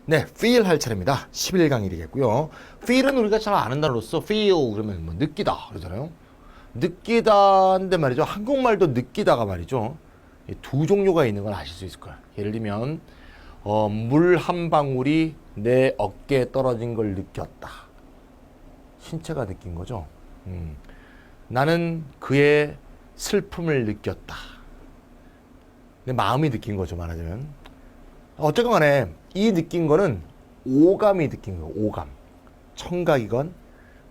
네, feel 할 차례입니다. 11강일이겠고요. feel은 우리가 잘 아는 단어로서 feel 그러면 뭐 느끼다 그러잖아요. 느끼다인데 말이죠. 한국말도 느끼다가 말이죠. 두 종류가 있는 걸 아실 수 있을 거예요. 예를 들면 물 한 방울이 내 어깨에 떨어진 걸 느꼈다. 신체가 느낀 거죠. 나는 그의 슬픔을 느꼈다. 내 마음이 느낀 거죠, 말하자면. 어쨌건 간에 이 느낀 거는 오감이 느낀 거예요. 오감. 청각이건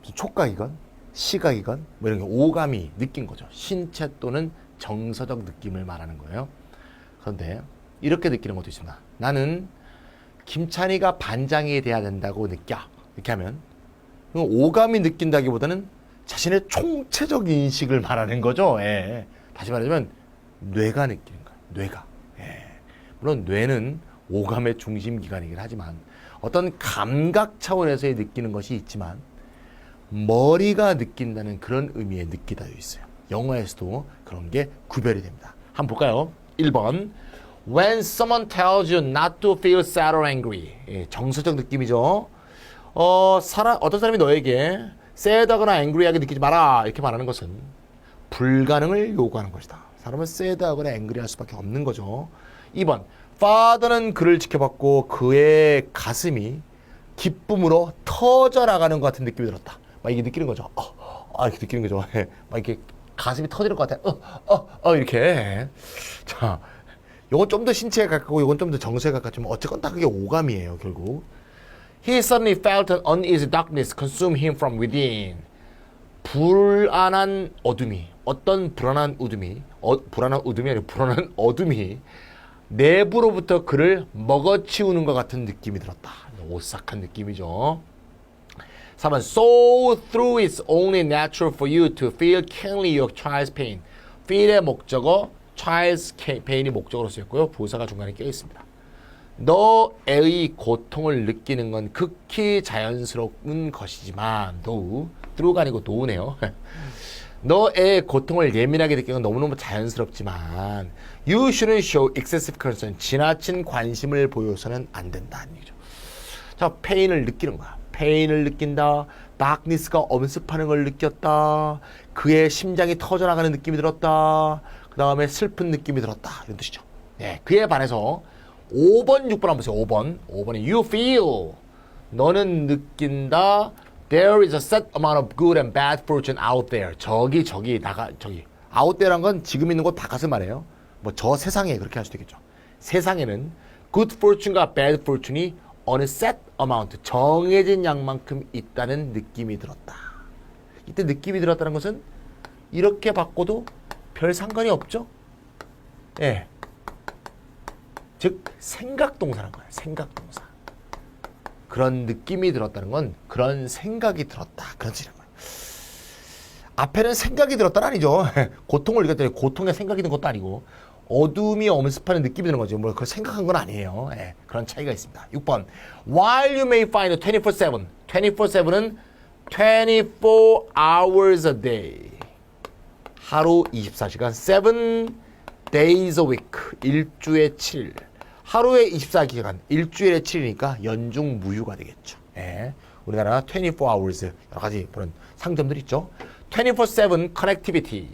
무슨 촉각이건 시각이건 뭐 이런 게 오감이 느낀 거죠. 신체 또는 정서적 느낌을 말하는 거예요. 그런데 이렇게 느끼는 것도 있습니다. 나는 김찬희가 반장이 돼야 된다고 느껴. 이렇게 하면 오감이 느낀다기보다는 자신의 총체적 인식을 말하는 거죠. 예. 다시 말하자면 뇌가 느끼는 거예요. 뇌가. 예. 물론 뇌는 오감의 중심 기관이긴 하지만 어떤 감각 차원에서의 느끼는 것이 있지만 머리가 느낀다는 그런 의미의 느끼다도 있어요. 영어에서도 그런 게 구별이 됩니다. 한번 볼까요? 1번 When someone tells you not to feel sad or angry. 예, 정서적 느낌이죠. 어떤 사람이 너에게 sad하거나 angry하게 느끼지 마라 이렇게 말하는 것은 불가능을 요구하는 것이다. 사람은 sad하거나 angry할 수밖에 없는 거죠. 2번 father는 그를 지켜봤고 그의 가슴이 기쁨으로 터져나가는 것 같은 느낌이 들었다. 막 이게 느끼는 거죠. 이렇게 느끼는 거죠. 막 이렇게 가슴이 터지는 것 같아. 이렇게. 자, 요건 좀 더 신체에 가깝고 요건 좀 더 정서에 가깝지만 어쨌건 다 그게 오감이에요, 결국. He suddenly felt an uneasy darkness consume him from within. 불안한 어둠이, 어떤 불안한 어둠이, 불안한 어둠이 아니라 불안한 어둠이 내부로부터 그를 먹어치우는 것 같은 느낌이 들었다. 오싹한 느낌이죠. 3번 So through it's only natural for you to feel keenly your child's pain. feel의 목적어, child's pain이 목적어로 쓰였고요. 부사가 중간에 껴 있습니다. 너의 고통을 느끼는 건 극히 자연스러운 것이지만 through가 아니고 no네요. 너의 고통을 예민하게 느끼는 건 너무너무 자연스럽지만 You shouldn't show excessive concern. 지나친 관심을 보여서는 안 된다는 얘기죠. 자, 페인을 느끼는 거야. 페인을 느낀다. darkness가 엄습하는 걸 느꼈다. 그의 심장이 터져나가는 느낌이 들었다. 그 다음에 슬픈 느낌이 들었다. 이런 뜻이죠. 네, 그에 반해서 5번, 6번 한번 보세요. 5번이 you feel. 너는 느낀다. There is a set amount of good and bad fortune out there. 저기. out there란 건 지금 있는 곳 바깥을 말해요. 뭐 저 세상에 그렇게 할 수도 있겠죠. 세상에는 good fortune과 bad fortune이 어느 set amount, 정해진 양만큼 있다는 느낌이 들었다. 이때 느낌이 들었다는 것은 이렇게 바꿔도 별 상관이 없죠. 예. 즉 생각동사란 거예요. 생각동사. 그런 느낌이 들었다는 건 그런 생각이 들었다. 그런 뜻이란 거예요. 앞에는 생각이 들었다는 아니죠. 고통을 느꼈더니 고통에 생각이 든 것도 아니고 어둠이 엄습하는 느낌이 드는 거죠. 뭐 그걸 생각한 건 아니에요. 예, 그런 차이가 있습니다. 6번 While you may find 24/7. 24/7은 24 hours a day. 하루 24시간 7 days a week. 일주에 7일. 하루에 24시간, 일주일에 7일이니까 연중 무휴가 되겠죠. 예, 우리나라 24 hours 여러 가지 그런 상점들이 있죠. 24/7 connectivity.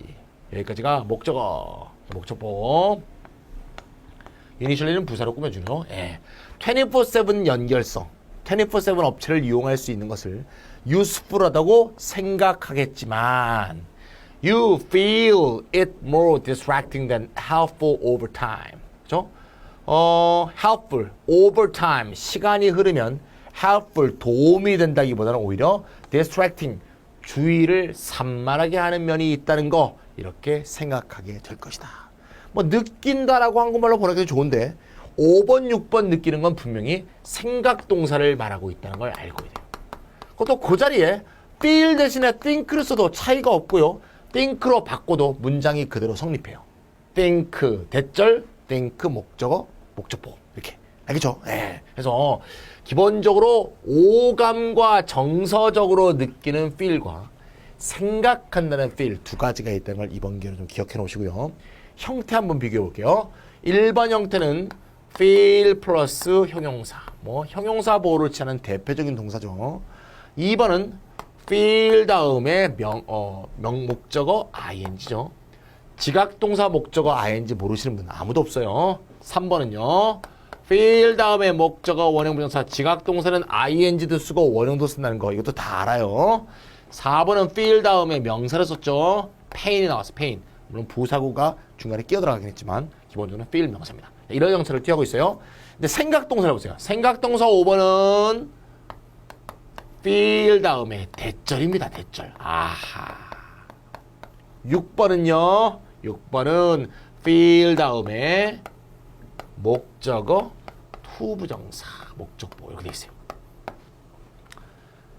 여기까지가 목적어. 목적보 이니셜리는 부사로 꾸며주죠. 예. 24/7 연결성 24/7 업체를 이용할 수 있는 것을 useful하다고 생각하겠지만 you feel it more distracting than helpful over time. 그죠? helpful over time 시간이 흐르면 helpful 도움이 된다기보다는 오히려 distracting 주의를 산만하게 하는 면이 있다는 거 이렇게 생각하게 될 것이다. 뭐 느낀다라고 한국말로 번역해도 좋은데 5번, 6번 느끼는 건 분명히 생각 동사를 말하고 있다는 걸 알고 있어요. 그것도 그 자리에 feel 대신에 think를 써도 차이가 없고요. think로 바꿔도 문장이 그대로 성립해요. think 대절, think 목적어, 목적보 이렇게 알겠죠? 예. 그래서 기본적으로 오감과 정서적으로 느끼는 feel과 생각한다는 feel 두 가지가 있다는 걸 이번 기회로 좀 기억해 놓으시고요. 형태 한번 비교해 볼게요. 1번 형태는 feel 플러스 형용사. 뭐 형용사 보호를 취하는 대표적인 동사죠. 2번은 feel 다음에 목적어 ing죠. 지각동사 목적어 ing 모르시는 분 아무도 없어요. 3번은요. feel 다음에 목적어 원형부정사 지각동사는 ing도 쓰고 원형도 쓴다는 거 이것도 다 알아요. 4번은 feel 다음에 명사를 썼죠. pain이 나왔어. pain. 물론 부사구가 중간에 끼어 들어가긴 했지만 기본적으로 feel 명사입니다. 이런 형태를 취하고 있어요. 근데 생각동사를 보세요. 생각동사 5번은 feel 다음에 대절입니다. 대절. 아하. 6번은요. 6번은 feel 다음에 목적어 투부정사 목적보 이렇게 돼 있어요.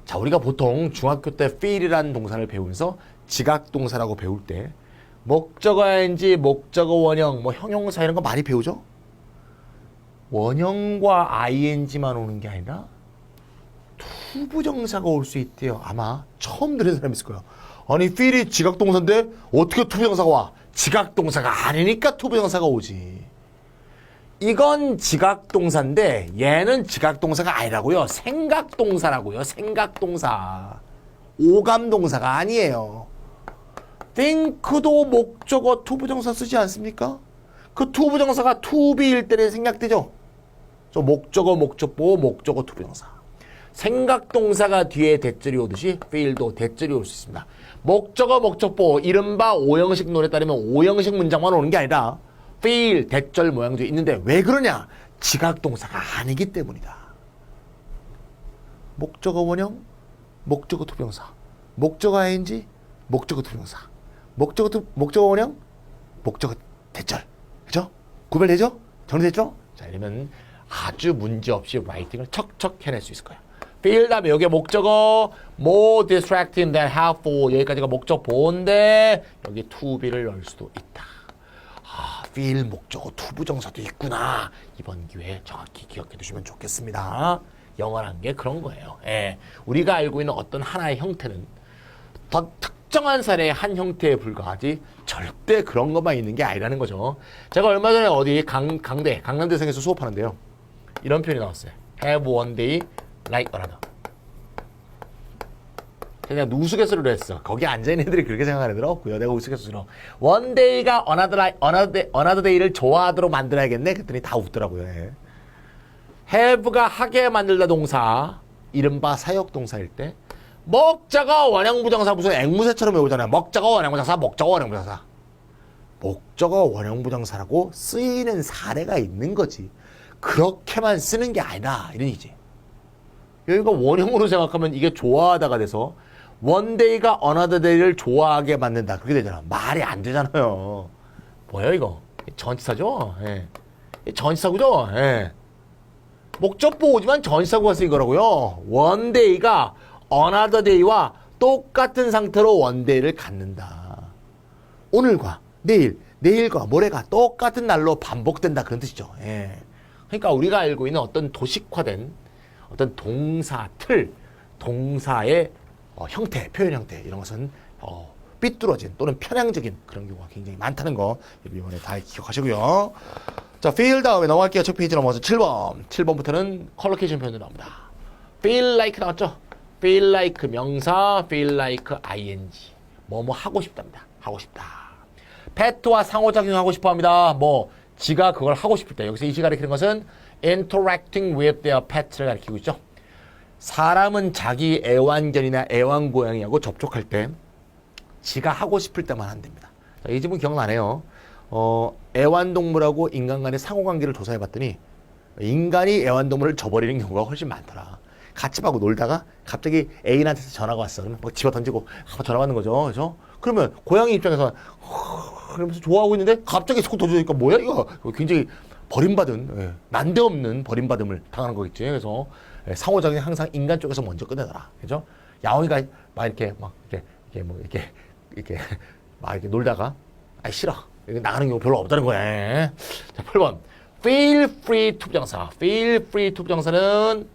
자, 우리가 보통 중학교 때 feel이라는 동사를 배우면서 지각동사라고 배울 때 목적어 ing, 목적어 원형, 뭐 형용사 이런 거 많이 배우죠? 원형과 ing만 오는 게 아니라 투부정사가 올 수 있대요. 아마 처음 들은 사람이 있을 거예요. 아니 feel이 지각동사인데 어떻게 투부정사가 와? 지각동사가 아니니까 투부정사가 오지. 이건 지각동사인데 얘는 지각동사가 아니라고요. 생각동사라고요. 생각동사. 오감동사가 아니에요. think도 목적어 투부정사 쓰지 않습니까? 그 투부정사가 to be일 때는 생략되죠. 저 목적어 목적보 목적어 투부정사. 생각동사가 뒤에 대절이 오듯이 feel도 대절이 올 수 있습니다. 목적어 목적보 이른바 오형식 논에 따르면 오형식 문장만 오는 게 아니라 feel 대절 모양도 있는데 왜 그러냐? 지각동사가 아니기 때문이다. 목적어 원형, 목적어 투부정사, 목적어 ing, 목적어 투부정사, 목적어 원형, 목적어 대절. 그죠? 구별되죠? 정리됐죠? 자, 이러면 아주 문제없이 라이팅을 척척 해낼 수 있을 거예요. feel 다음에 여기에 목적어 more distracting than helpful 여기까지가 목적보인데 여기 to be를 넣을 수도 있다. 아, feel 목적어 투부정사도 있구나. 이번 기회에 정확히 기억해 두시면 좋겠습니다. 영어란 게 그런 거예요. 예. 우리가 알고 있는 어떤 하나의 형태는 더 특정한 사례의 한 형태에 불과하지 절대 그런 것만 있는 게 아니라는 거죠. 제가 얼마 전에 어디 강남대생에서 수업하는데요. 이런 표현이 나왔어요. have one day like another. 그냥 우스갯소리로 했어. 거기 앉아있는 애들이 그렇게 생각하는 애들 없고요. 내가 우스갯소리로 one day가 another day를 좋아하도록 만들어야겠네. 그랬더니 다 웃더라고요. 예. have가 하게 만들다 동사 이른바 사역동사일 때 목적어 원형부정사 무슨 앵무새처럼 외우잖아요. 목적어 원형부정사 목적어 원형부정사 목적어 원형부정사라고 쓰이는 사례가 있는 거지. 그렇게만 쓰는 게 아니라 이런 얘기지. 여기가 원형으로 생각하면 이게 좋아하다가 돼서 one day가 another day를 좋아하게 만든다. 그렇게 되잖아. 말이 안 되잖아요. 뭐예요 이거? 전치사죠? 예. 전치사구죠? 예. 목적보 오지만 전치사구가 쓰인 거라고요. one day가 another day와 똑같은 상태로 one day를 갖는다. 오늘과 내일, 내일과 모레가 똑같은 날로 반복된다. 그런 뜻이죠. 예. 그러니까 우리가 알고 있는 어떤 도식화된 어떤 동사 틀, 동사의 형태, 표현 형태 이런 것은 삐뚤어진 또는 편향적인 그런 경우가 굉장히 많다는 거 이번에 다 기억하시고요. 자, feel 다음에 넘어갈게요. 첫 페이지 넘어가서 7번. 7번부터는 컬로케이션 표현이 나옵니다. feel like 나왔죠? feel like 명사, feel like ing. 뭐뭐 하고 싶답니다. 하고 싶다. pet와 상호작용하고 싶어 합니다. 뭐 지가 그걸 하고 싶을 때 여기서 이 시가 가리키는 것은 interacting with their pet를 가리키고 있죠. 사람은 자기 애완견이나 애완고양이하고 접촉할 때 지가 하고 싶을 때만 한답니다. 자, 이 집은 기억나네요. 애완동물하고 인간 간의 상호관계를 조사해봤더니 인간이 애완동물을 줘버리는 경우가 훨씬 많더라. 같이 하고 놀다가 갑자기 애인한테서 전화가 왔어. 그러면 뭐 집어 던지고 전화 받는 거죠. 그죠? 그러면 고양이 입장에서 그러면서 좋아하고 있는데 갑자기 손 던져주니까 뭐야 이거 굉장히 버림받은 난데없는 버림받음을 당하는 거겠지. 그래서 상호작용이 항상 인간 쪽에서 먼저 끝내더라. 그죠? 야옹이가 막 이렇게 막 이렇게 막 이렇게 놀다가 아 싫어. 나가는 경우 별로 없다는 거야. 자, 8번. feel free to 부정사. feel free to 부정사는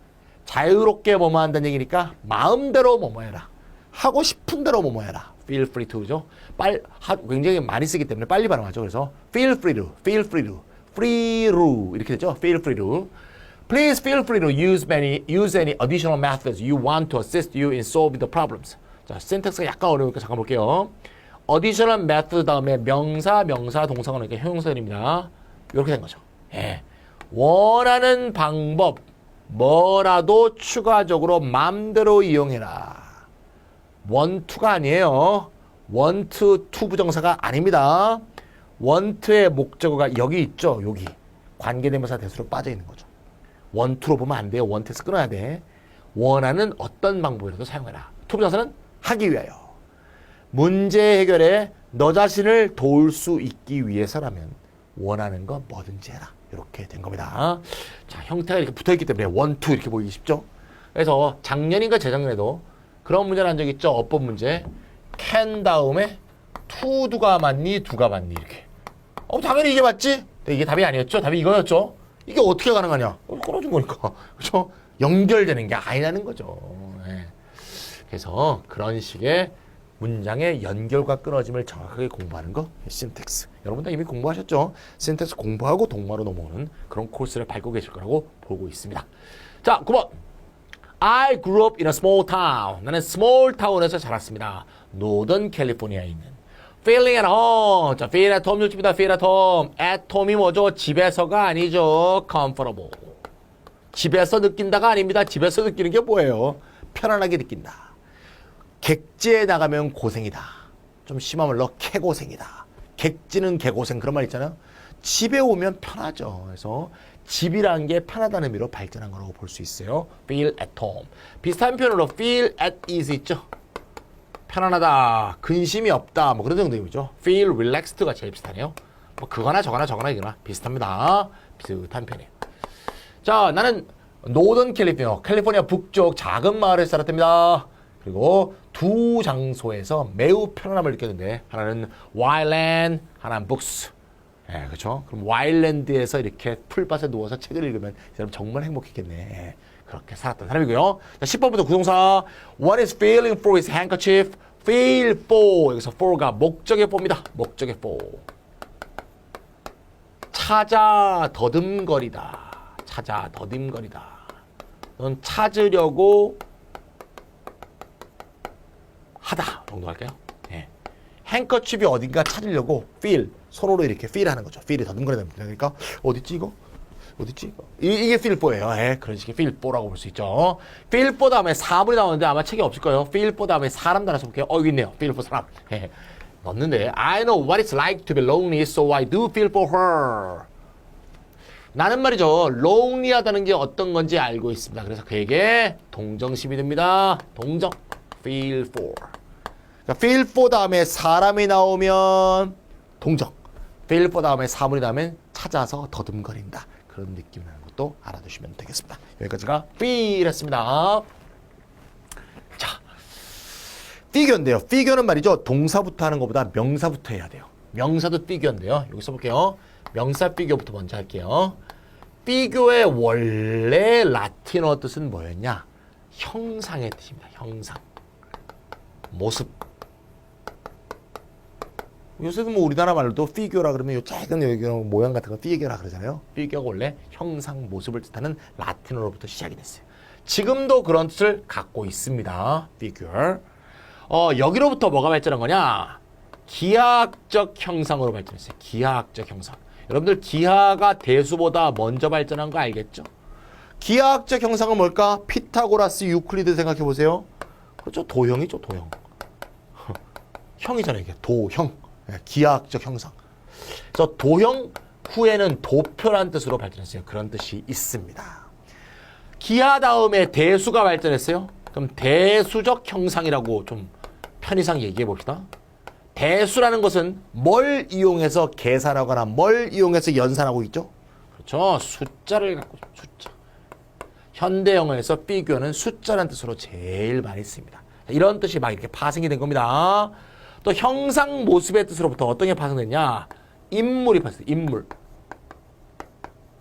자유롭게 뭐뭐 한다는 얘기니까 마음대로 뭐뭐 해라. 하고 싶은 대로 뭐뭐 해라. feel free to죠. 굉장히 많이 쓰기 때문에 빨리 발음하죠. 그래서 feel free to, feel free to, free to 이렇게 되죠. feel free to. Please feel free to use any additional methods you want to assist you in solving the problems. 자, syntax가 약간 어려우니까 잠깐 볼게요. additional method 다음에 명사, 동사가 나오니까 형용사들입니다. 이렇게 된 거죠. 예. 원하는 방법 뭐라도 추가적으로 맘대로 이용해라. want to가 아니에요. want to 부정사가 아닙니다. want의 목적어가 여기 있죠. 여기 관계대명사 대수로 빠져 있는 거죠. want to로 보면 안 돼요. want에서 끊어야 돼. 원하는 어떤 방법이라도 사용해라. to 부정사는 하기 위하여. 문제 해결에 너 자신을 도울 수 있기 위해서라면 원하는 거 뭐든지 해라. 이렇게 된 겁니다. 자, 형태가 이렇게 붙어있기 때문에 want to 이렇게 보이기 쉽죠. 그래서 작년인가 재작년에도 그런 문제를 한 적 있죠. 어법 문제. can 다음에 to가 맞니? do가 맞니? 이렇게. 당연히 이게 맞지? 근데 이게 답이 아니었죠. 답이 이거였죠. 이게 어떻게 가능하냐? 끊어준 거니까. 그렇죠? 연결되는 게 아니라는 거죠. 네. 그래서 그런 식의 문장의 연결과 끊어짐을 정확하게 공부하는 거 신텍스. 여러분 다 이미 공부하셨죠? 신텍스 공부하고 동마로 넘어오는 그런 코스를 밟고 계실 거라고 보고 있습니다. 자, 9번. I grew up in a small town. 나는 small town에서 자랐습니다. 노던 캘리포니아에 있는. Feeling at home. 자, feel at home 요집이다. feel at home. at home이 뭐죠? 집에서가 아니죠. comfortable. 집에서 느낀다가 아닙니다. 집에서 느끼는 게 뭐예요? 편안하게 느낀다. 객지에 나가면 고생이다. 좀 심하면 너 개고생이다. 객지는 개고생 그런 말 있잖아요. 집에 오면 편하죠. 그래서 집이라는 게 편하다는 의미로 발전한 거라고 볼 수 있어요. feel at home. 비슷한 표현으로 feel at ease 있죠. 편안하다, 근심이 없다, 뭐 그런 정도 의미죠. feel relaxed가 제일 비슷하네요. 뭐 그거나 저거나 이거나 비슷합니다. 비슷한 편이에요. 자, 나는 노던 캘리포니아 북쪽 작은 마을에 살았답니다. 그리고 두 장소에서 매우 편안함을 느꼈는데 하나는 와일랜드, 하나는 북스. 예, 그렇죠? 그럼 와일랜드에서 이렇게 풀밭에 누워서 책을 읽으면 이 사람 정말 행복했겠네. 예, 그렇게 살았던 사람이고요. 자, 10번부터 구동사. What is feeling for his handkerchief? feel for. 여기서 for가 목적의 for입니다. 목적의 for. 찾아 더듬거리다. 찾아 더듬거리다. 넌 찾으려고 하다 정도 할까요? 예. 행커칩이 어딘가 찾으려고 feel 손으로 이렇게 feel 하는 거죠. feel이 더듬거리다. 그러니까 어딨지 이거? 어딨지 이거? 이게 feel for예요. 예. 그런 식의 feel for라고 볼 수 있죠. feel for 다음에 사물이 나오는데 아마 책이 없을 거예요. feel for 다음에 사람 달아서 볼게요. 여기 있네요. feel for 사람. 예. 넣는데 I know what it's like to be lonely, so I do feel for her. 나는 말이죠. lonely하다는 게 어떤 건지 알고 있습니다. 그래서 그에게 동정심이 듭니다. 동정. feel for. 그러니까 feel for 다음에 사람이 나오면 동정. feel for 다음에 사물이 나오면 찾아서 더듬거린다. 그런 느낌이 나는 것도 알아두시면 되겠습니다. 여기까지가 feel 했습니다. 자, figure인데요. figure는 말이죠. 동사부터 하는 것보다 명사부터 해야 돼요. 명사도 figure인데요. 여기 써볼게요. 명사 figure부터 먼저 할게요. figure의 원래 라틴어 뜻은 뭐였냐? 형상의 뜻입니다. 형상. 모습. 요새도 뭐 우리나라 말로도 피규어라 그러면 요 작은 여기 모양 같은 거 피규어라 그러잖아요. 피규어가 원래 형상, 모습을 뜻하는 라틴어로부터 시작이 됐어요. 지금도 그런 뜻을 갖고 있습니다. 피규어. 여기로부터 뭐가 발전한 거냐? 기하학적 형상으로 발전했어요. 기하학적 형상. 여러분들 기하가 대수보다 먼저 발전한 거 알겠죠? 기하학적 형상은 뭘까? 피타고라스, 유클리드 생각해 보세요. 그렇죠? 도형이죠, 도형. 형이잖아요, 이게. 도형. 기하학적 형상. 그래서 도형 후에는 도표란 뜻으로 발전했어요. 그런 뜻이 있습니다. 기하 다음에 대수가 발전했어요. 그럼 대수적 형상이라고 좀 편의상 얘기해 봅시다. 대수라는 것은 뭘 이용해서 계산하거나 뭘 이용해서 연산하고 있죠? 그렇죠. 숫자를 갖고 있죠. 숫자. 현대 영어에서 figure는 숫자라는 뜻으로 제일 많이 씁니다. 이런 뜻이 막 이렇게 파생이 된 겁니다. 또 형상 모습의 뜻으로부터 어떤 게 파생됐냐? 인물이 파생돼요. 인물.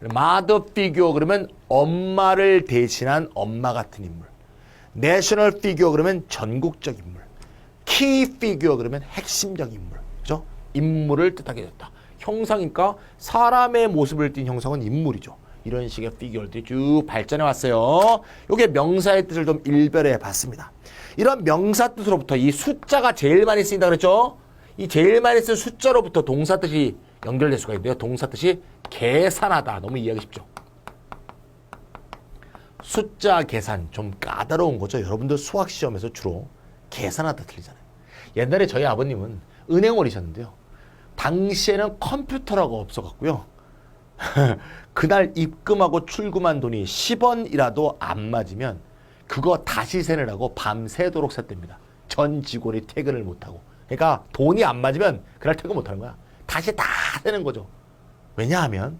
mother figure 그러면 엄마를 대신한 엄마 같은 인물. national figure 그러면 전국적 인물. key figure 그러면 핵심적 인물. 그죠? 인물을 뜻하게 됐다. 형상이니까 사람의 모습을 띈 형상은 인물이죠. 이런 식의 피규어들이 쭉 발전해 왔어요. 이게 명사의 뜻을 좀 일별해 봤습니다. 이런 명사 뜻으로부터 이 숫자가 제일 많이 쓰인다 그랬죠? 이 제일 많이 쓴 숫자로부터 동사 뜻이 연결될 수가 있는데요. 동사 뜻이 계산하다. 너무 이해하기 쉽죠? 숫자 계산 좀 까다로운 거죠. 여러분들 수학 시험에서 주로 계산하다 틀리잖아요. 옛날에 저희 아버님은 은행원이셨는데요. 당시에는 컴퓨터라고 없어갖고요. 그날 입금하고 출금한 돈이 10원이라도 안 맞으면 그거 다시 세느라고 밤새도록 샜답니다. 전 직원이 퇴근을 못하고. 그러니까 돈이 안 맞으면 그날 퇴근 못하는 거야. 다시 다 세는 거죠. 왜냐하면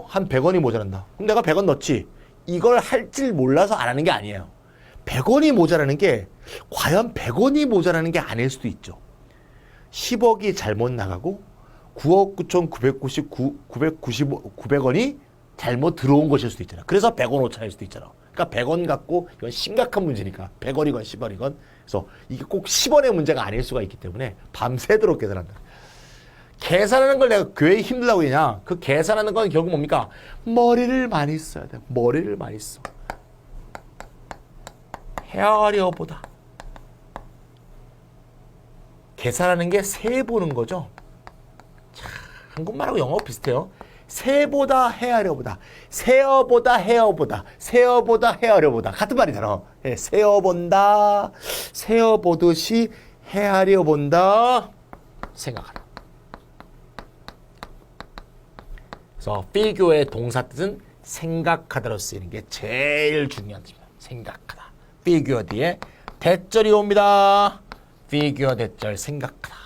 한 100원이 모자란다. 그럼 내가 100원 넣지. 이걸 할 줄 몰라서 안 하는 게 아니에요. 100원이 모자라는 게 과연 100원이 모자라는 게 아닐 수도 있죠. 10억이 잘못 나가고 9억 9,999,990원이 잘못 들어온 것일 수도 있잖아. 그래서 100원 오차일 수도 있잖아. 그러니까 100원 갖고 이건 심각한 문제니까 100원이건 10원이건 그래서 이게 꼭 10원의 문제가 아닐 수가 있기 때문에 밤새도록 계산한다. 계산하는 걸 내가 왜 힘들다고 그러냐. 그 계산하는 건 결국 뭡니까? 머리를 많이 써야 돼. 머리를 많이 써. 헤아려보다. 계산하는 게 세보는 거죠. 참, 한국말하고 영어 비슷해요. 세보다 헤아려보다. 세어보다 헤어보다. 세어보다 헤아려보다. 같은 말이잖아. 네, 세어본다. 세어보듯이 헤아려본다. 생각하라. 그래서 피규어의 동사 뜻은 생각하다로 쓰이는 게 제일 중요한 뜻입니다. 생각하다. 피규어 뒤에 대절이 옵니다. 피규어 대절 생각하다.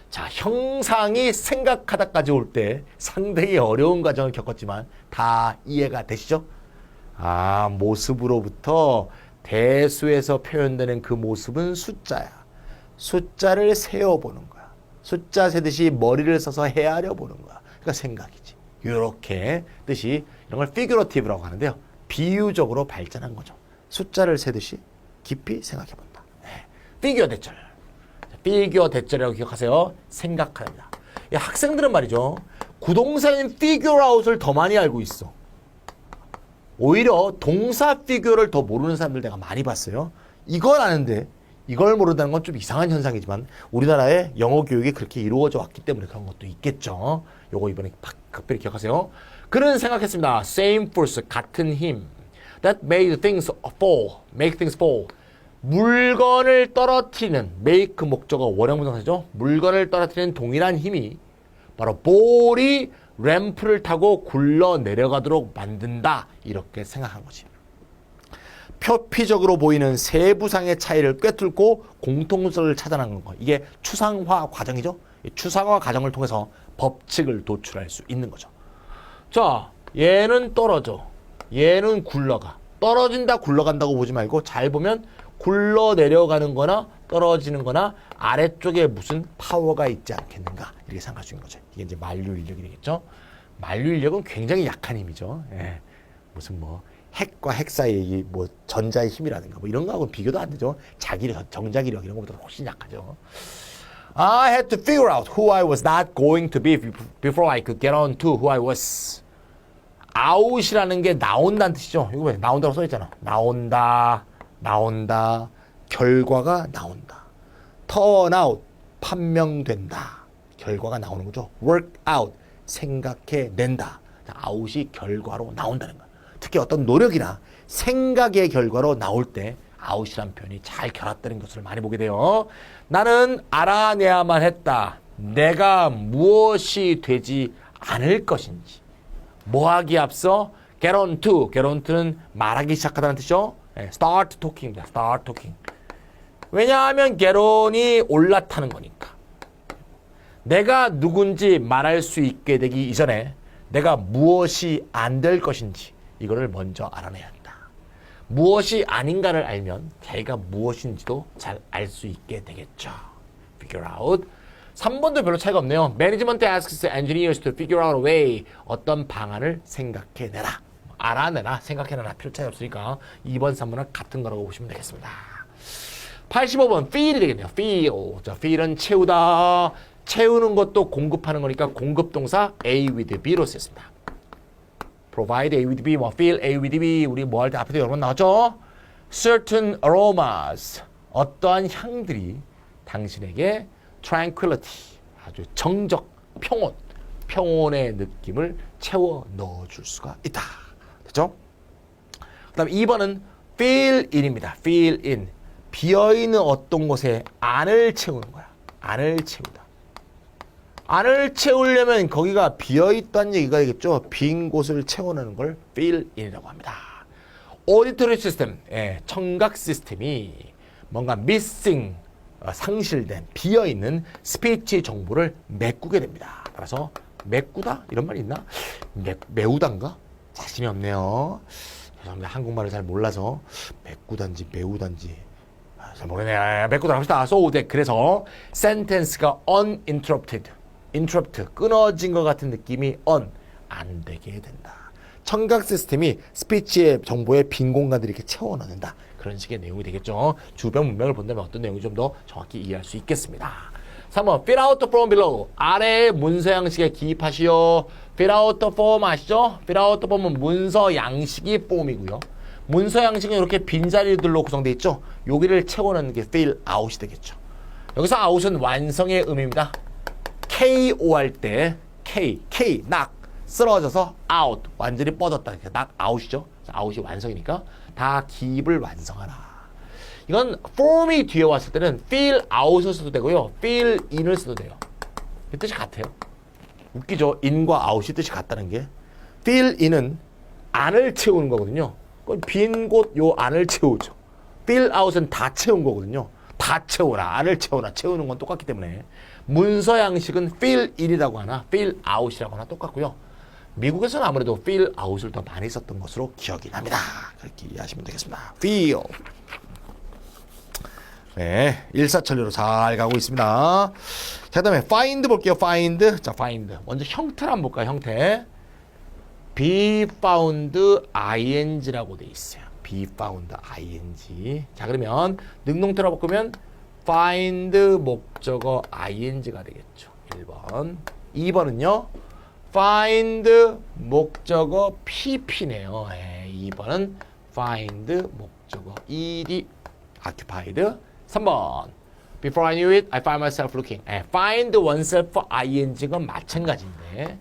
자, 형상이 생각하다까지 올 때 상당히 어려운 과정을 겪었지만 다 이해가 되시죠? 아, 모습으로부터 대수에서 표현되는 그 모습은 숫자야. 숫자를 세어보는 거야. 숫자 세듯이 머리를 써서 헤아려 보는 거야. 그러니까 생각이지. 이렇게 뜻이 이런 걸 피규러티브라고 하는데요. 비유적으로 발전한 거죠. 숫자를 세듯이 깊이 생각해 본다. 네. 피규어 대절. 피규어 대절이라고 기억하세요. 생각합니다. 학생들은 말이죠. 구동사인 figure out을 더 많이 알고 있어. 오히려 동사 figure를 더 모르는 사람들 내가 많이 봤어요. 이걸 아는데 이걸 모른다는 건 좀 이상한 현상이지만 우리나라의 영어 교육이 그렇게 이루어져 왔기 때문에 그런 것도 있겠죠. 요거 이번에 각별히 기억하세요. 그는 생각했습니다. Same force, 같은 힘. That made things fall, make things fall. 물건을 떨어뜨리는 make 목적어 원형문동사죠. 물건을 떨어뜨리는 동일한 힘이 바로 볼이 램프를 타고 굴러 내려가도록 만든다. 이렇게 생각한 거지. 표피적으로 보이는 세부상의 차이를 꿰뚫고 공통점을 찾아내는 거. 이게 추상화 과정이죠. 추상화 과정을 통해서 법칙을 도출할 수 있는 거죠. 자, 얘는 떨어져. 얘는 굴러가. 떨어진다 굴러간다고 보지 말고 잘 보면 굴러 내려가는 거나 떨어지는 거나 아래쪽에 무슨 파워가 있지 않겠는가 이렇게 생각할 수 있는 거죠. 이게 이제 만류 인력이 되겠죠. 만류 인력은 굉장히 약한 힘이죠. 예. 무슨 뭐 핵과 핵 사이의 뭐 전자의 힘이라든가 뭐 이런 거하고는 비교도 안 되죠. 자기력, 정자기력 이런 것보다 훨씬 약하죠. I had to figure out who I was not going to be before I could get on to who I was. out이라는 게 나온다는 뜻이죠. 이거 왜 나온다고 써있잖아. 나온다, 나온다, 결과가 나온다. turn out, 판명된다. 결과가 나오는 거죠. work out, 생각해낸다. out이 결과로 나온다는 거야. 특히 어떤 노력이나 생각의 결과로 나올 때 out이란 표현이 잘 결합되는 것을 많이 보게 돼요. 나는 알아내야만 했다. 내가 무엇이 되지 않을 것인지. 뭐하기 앞서 get on to. get on to는 말하기 시작하다는 뜻이죠. start talking입니다. start talking. 왜냐하면 get on이 올라타는 거니까. 내가 누군지 말할 수 있게 되기 이전에 내가 무엇이 안 될 것인지 이거를 먼저 알아내야 한다. 무엇이 아닌가를 알면 자기가 무엇인지도 잘 알 수 있게 되겠죠. figure out. 3번도 별로 차이가 없네요. Management asks engineers to figure out a way. 어떤 방안을 생각해내라. 알아내라, 생각해내라. 필요 차이 없으니까 2번, 3번은 같은 거라고 보시면 되겠습니다. 85번 feel이 되겠네요. feel. 자, feel은 채우다. 채우는 것도 공급하는 거니까 공급동사 A with B로 쓰였습니다. provide A with B, 뭐 fill A with B, 우리 뭐 할 때 앞에도 여러 번 나왔죠? certain aromas, 어떠한 향들이 당신에게 tranquility, 아주 정적, 평온의 느낌을 채워 넣어줄 수가 있다. 됐죠? 그 다음에 2번은 fill in입니다. fill in. 비어있는 어떤 곳에 안을 채우는 거야. 안을 채우다. 안을 채우려면 거기가 비어있다는 얘기가 되겠죠. 빈 곳을 채워내는 걸 fill in이라고 합니다. auditory system, 청각 시스템이 뭔가 missing, 상실된, 비어있는 스피치 정보를 메꾸게 됩니다. 따라서 메꾸다? 이런 말이 있나? 메우단가? 자신이 없네요. 죄송합니다. 한국말을 잘 몰라서 메꾸단지 메우단지 잘 모르겠네. 메꾸다 합시다. So that, 그래서 sentence가 uninterrupted, interrupt, 끊어진 것 같은 느낌이 안 되게 된다. 청각 시스템이 스피치의 정보의 빈 공간들을 이렇게 채워넣는다. 그런 식의 내용이 되겠죠. 주변 문맥을 본다면 어떤 내용이 좀 더 정확히 이해할 수 있겠습니다. 3번 fill out the form below. 아래의 문서 양식에 기입하시오. fill out the form 아시죠? fill out the form은 문서 양식이 form이고요. 문서 양식은 이렇게 빈자리들로 구성되어 있죠. 여기를 채워넣는 게 fill out이 되겠죠. 여기서 out은 완성의 의미입니다. KO 할 때 K, knock, 쓰러져서 out, 완전히 뻗었다. knock out이죠. out이 완성이니까 다 기입을 완성하라. 이건 form이 뒤에 왔을 때는 fill out을 써도 되고요. fill in을 써도 돼요. 그 뜻이 같아요. 웃기죠? in과 out이 뜻이 같다는 게. fill in은 안을 채우는 거거든요. 빈 곳 요 안을 채우죠. fill out은 다 채운 거거든요. 다 채워라. 안을 채워라. 채우는 건 똑같기 때문에 문서 양식은 fill in이라고 하나 fill out이라고 하나 똑같고요. 미국에서는 아무래도 fill out을 더 많이 썼던 것으로 기억이 납니다. 그렇게 이해하시면 되겠습니다. fill. 네, 일사천리로 잘 가고 있습니다. 자, 그다음에 find 볼게요. find. 자, find. 먼저 형태를 한번 볼까요? 형태. be found ing라고 돼 있어요. be found ing. 자, 그러면 능동태로 바꾸면 find 목적어 ing가 되겠죠. 1번. 2번은요. find 목적어 pp네요. 2번은 find 목적어 ed occupied. 3번. Before I knew it, I found myself looking. find oneself ing은 마찬가지인데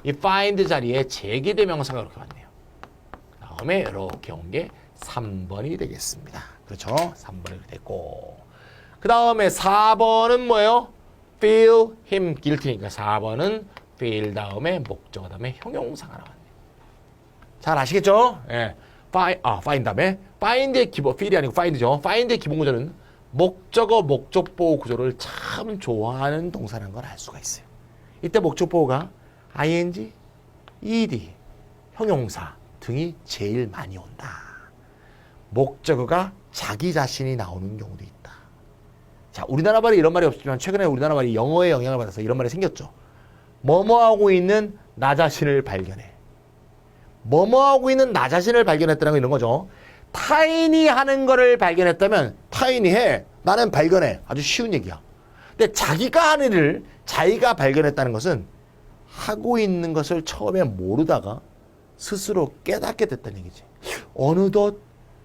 이 find 자리에 제기대명사가 이렇게 왔네요. 그 다음에 이렇게 온 게 3번이 되겠습니다. 그렇죠? 3번이 이렇게 됐고 그 다음에 4번은 뭐예요? feel him guilty니까 4번은 feel 다음에 목적어 다음에 형용사가 나왔네요. 잘 아시겠죠? find 다음에 find의 기본, feel이 아니고 find죠. find의 기본 구조는 목적어, 목적보호 구조를 참 좋아하는 동사라는 걸 알 수가 있어요. 이때 목적보호가 ing, ed, 형용사 등이 제일 많이 온다. 목적어가 자기 자신이 나오는 경우도 있다. 자, 우리나라 말에 이런 말이 없지만 최근에 우리나라 말이 영어의 영향을 받아서 이런 말이 생겼죠. 뭐뭐하고 있는 나 자신을 발견해. 뭐뭐하고 있는 나 자신을 발견했다는 건 이런 거죠. 타인이 하는 거를 발견했다면 타인이 해. 나는 발견해. 아주 쉬운 얘기야. 근데 자기가 하는 일을 자기가 발견했다는 것은 하고 있는 것을 처음에 모르다가 스스로 깨닫게 됐다는 얘기지. 어느덧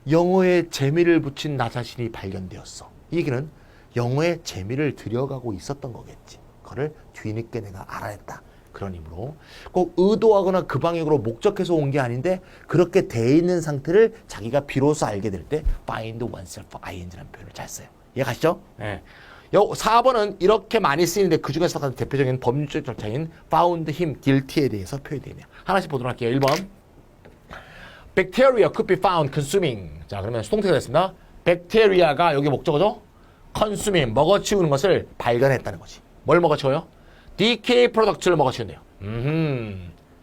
영어에 재미를 붙인 나 자신이 발견되었어. 이 얘기는 영어에 재미를 들여가고 있었던 거겠지. 그거를 뒤늦게 내가 알아냈다. 그런 의미로 꼭 의도하거나 그 방향으로 목적해서 온 게 아닌데 그렇게 돼 있는 상태를 자기가 비로소 알게 될 때 find oneself ing라는 표현을 잘 써요. 이해 가시죠? 네. 4번은 이렇게 많이 쓰이는데 그 중에서 가장 대표적인 법률적 절차인 found him guilty에 대해서 표현이 되네요. 하나씩 보도록 할게요. 1번. Bacteria could be found consuming. 자, 그러면 수동태가 됐습니다. Bacteria가 여기 목적어죠? consuming, 먹어치우는 것을 발견했다는 거지. 뭘 먹어치워요? decay product를 먹어치운대요.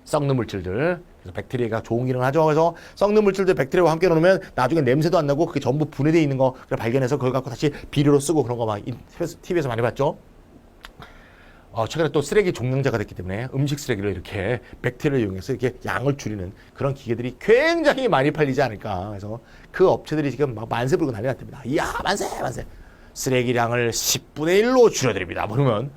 썩는 물질들. 그래서 백테리아가 좋은 기능을 하죠. 그래서 썩는 물질들 백테리아와 함께 놓으면 나중에 냄새도 안 나고 그게 전부 분해되어 있는 거 발견해서 그걸 갖고 다시 비료로 쓰고 그런 거 막 TV에서 많이 봤죠. 최근에 또 쓰레기 종량제가 됐기 때문에 음식 쓰레기를 이렇게 백테리아를 이용해서 이렇게 양을 줄이는 그런 기계들이 굉장히 많이 팔리지 않을까. 그래서 그 업체들이 지금 막 만세 부르고 난리 났답니다. 이야, 만세! 쓰레기량을 10분의 1로 줄여드립니다. 그러면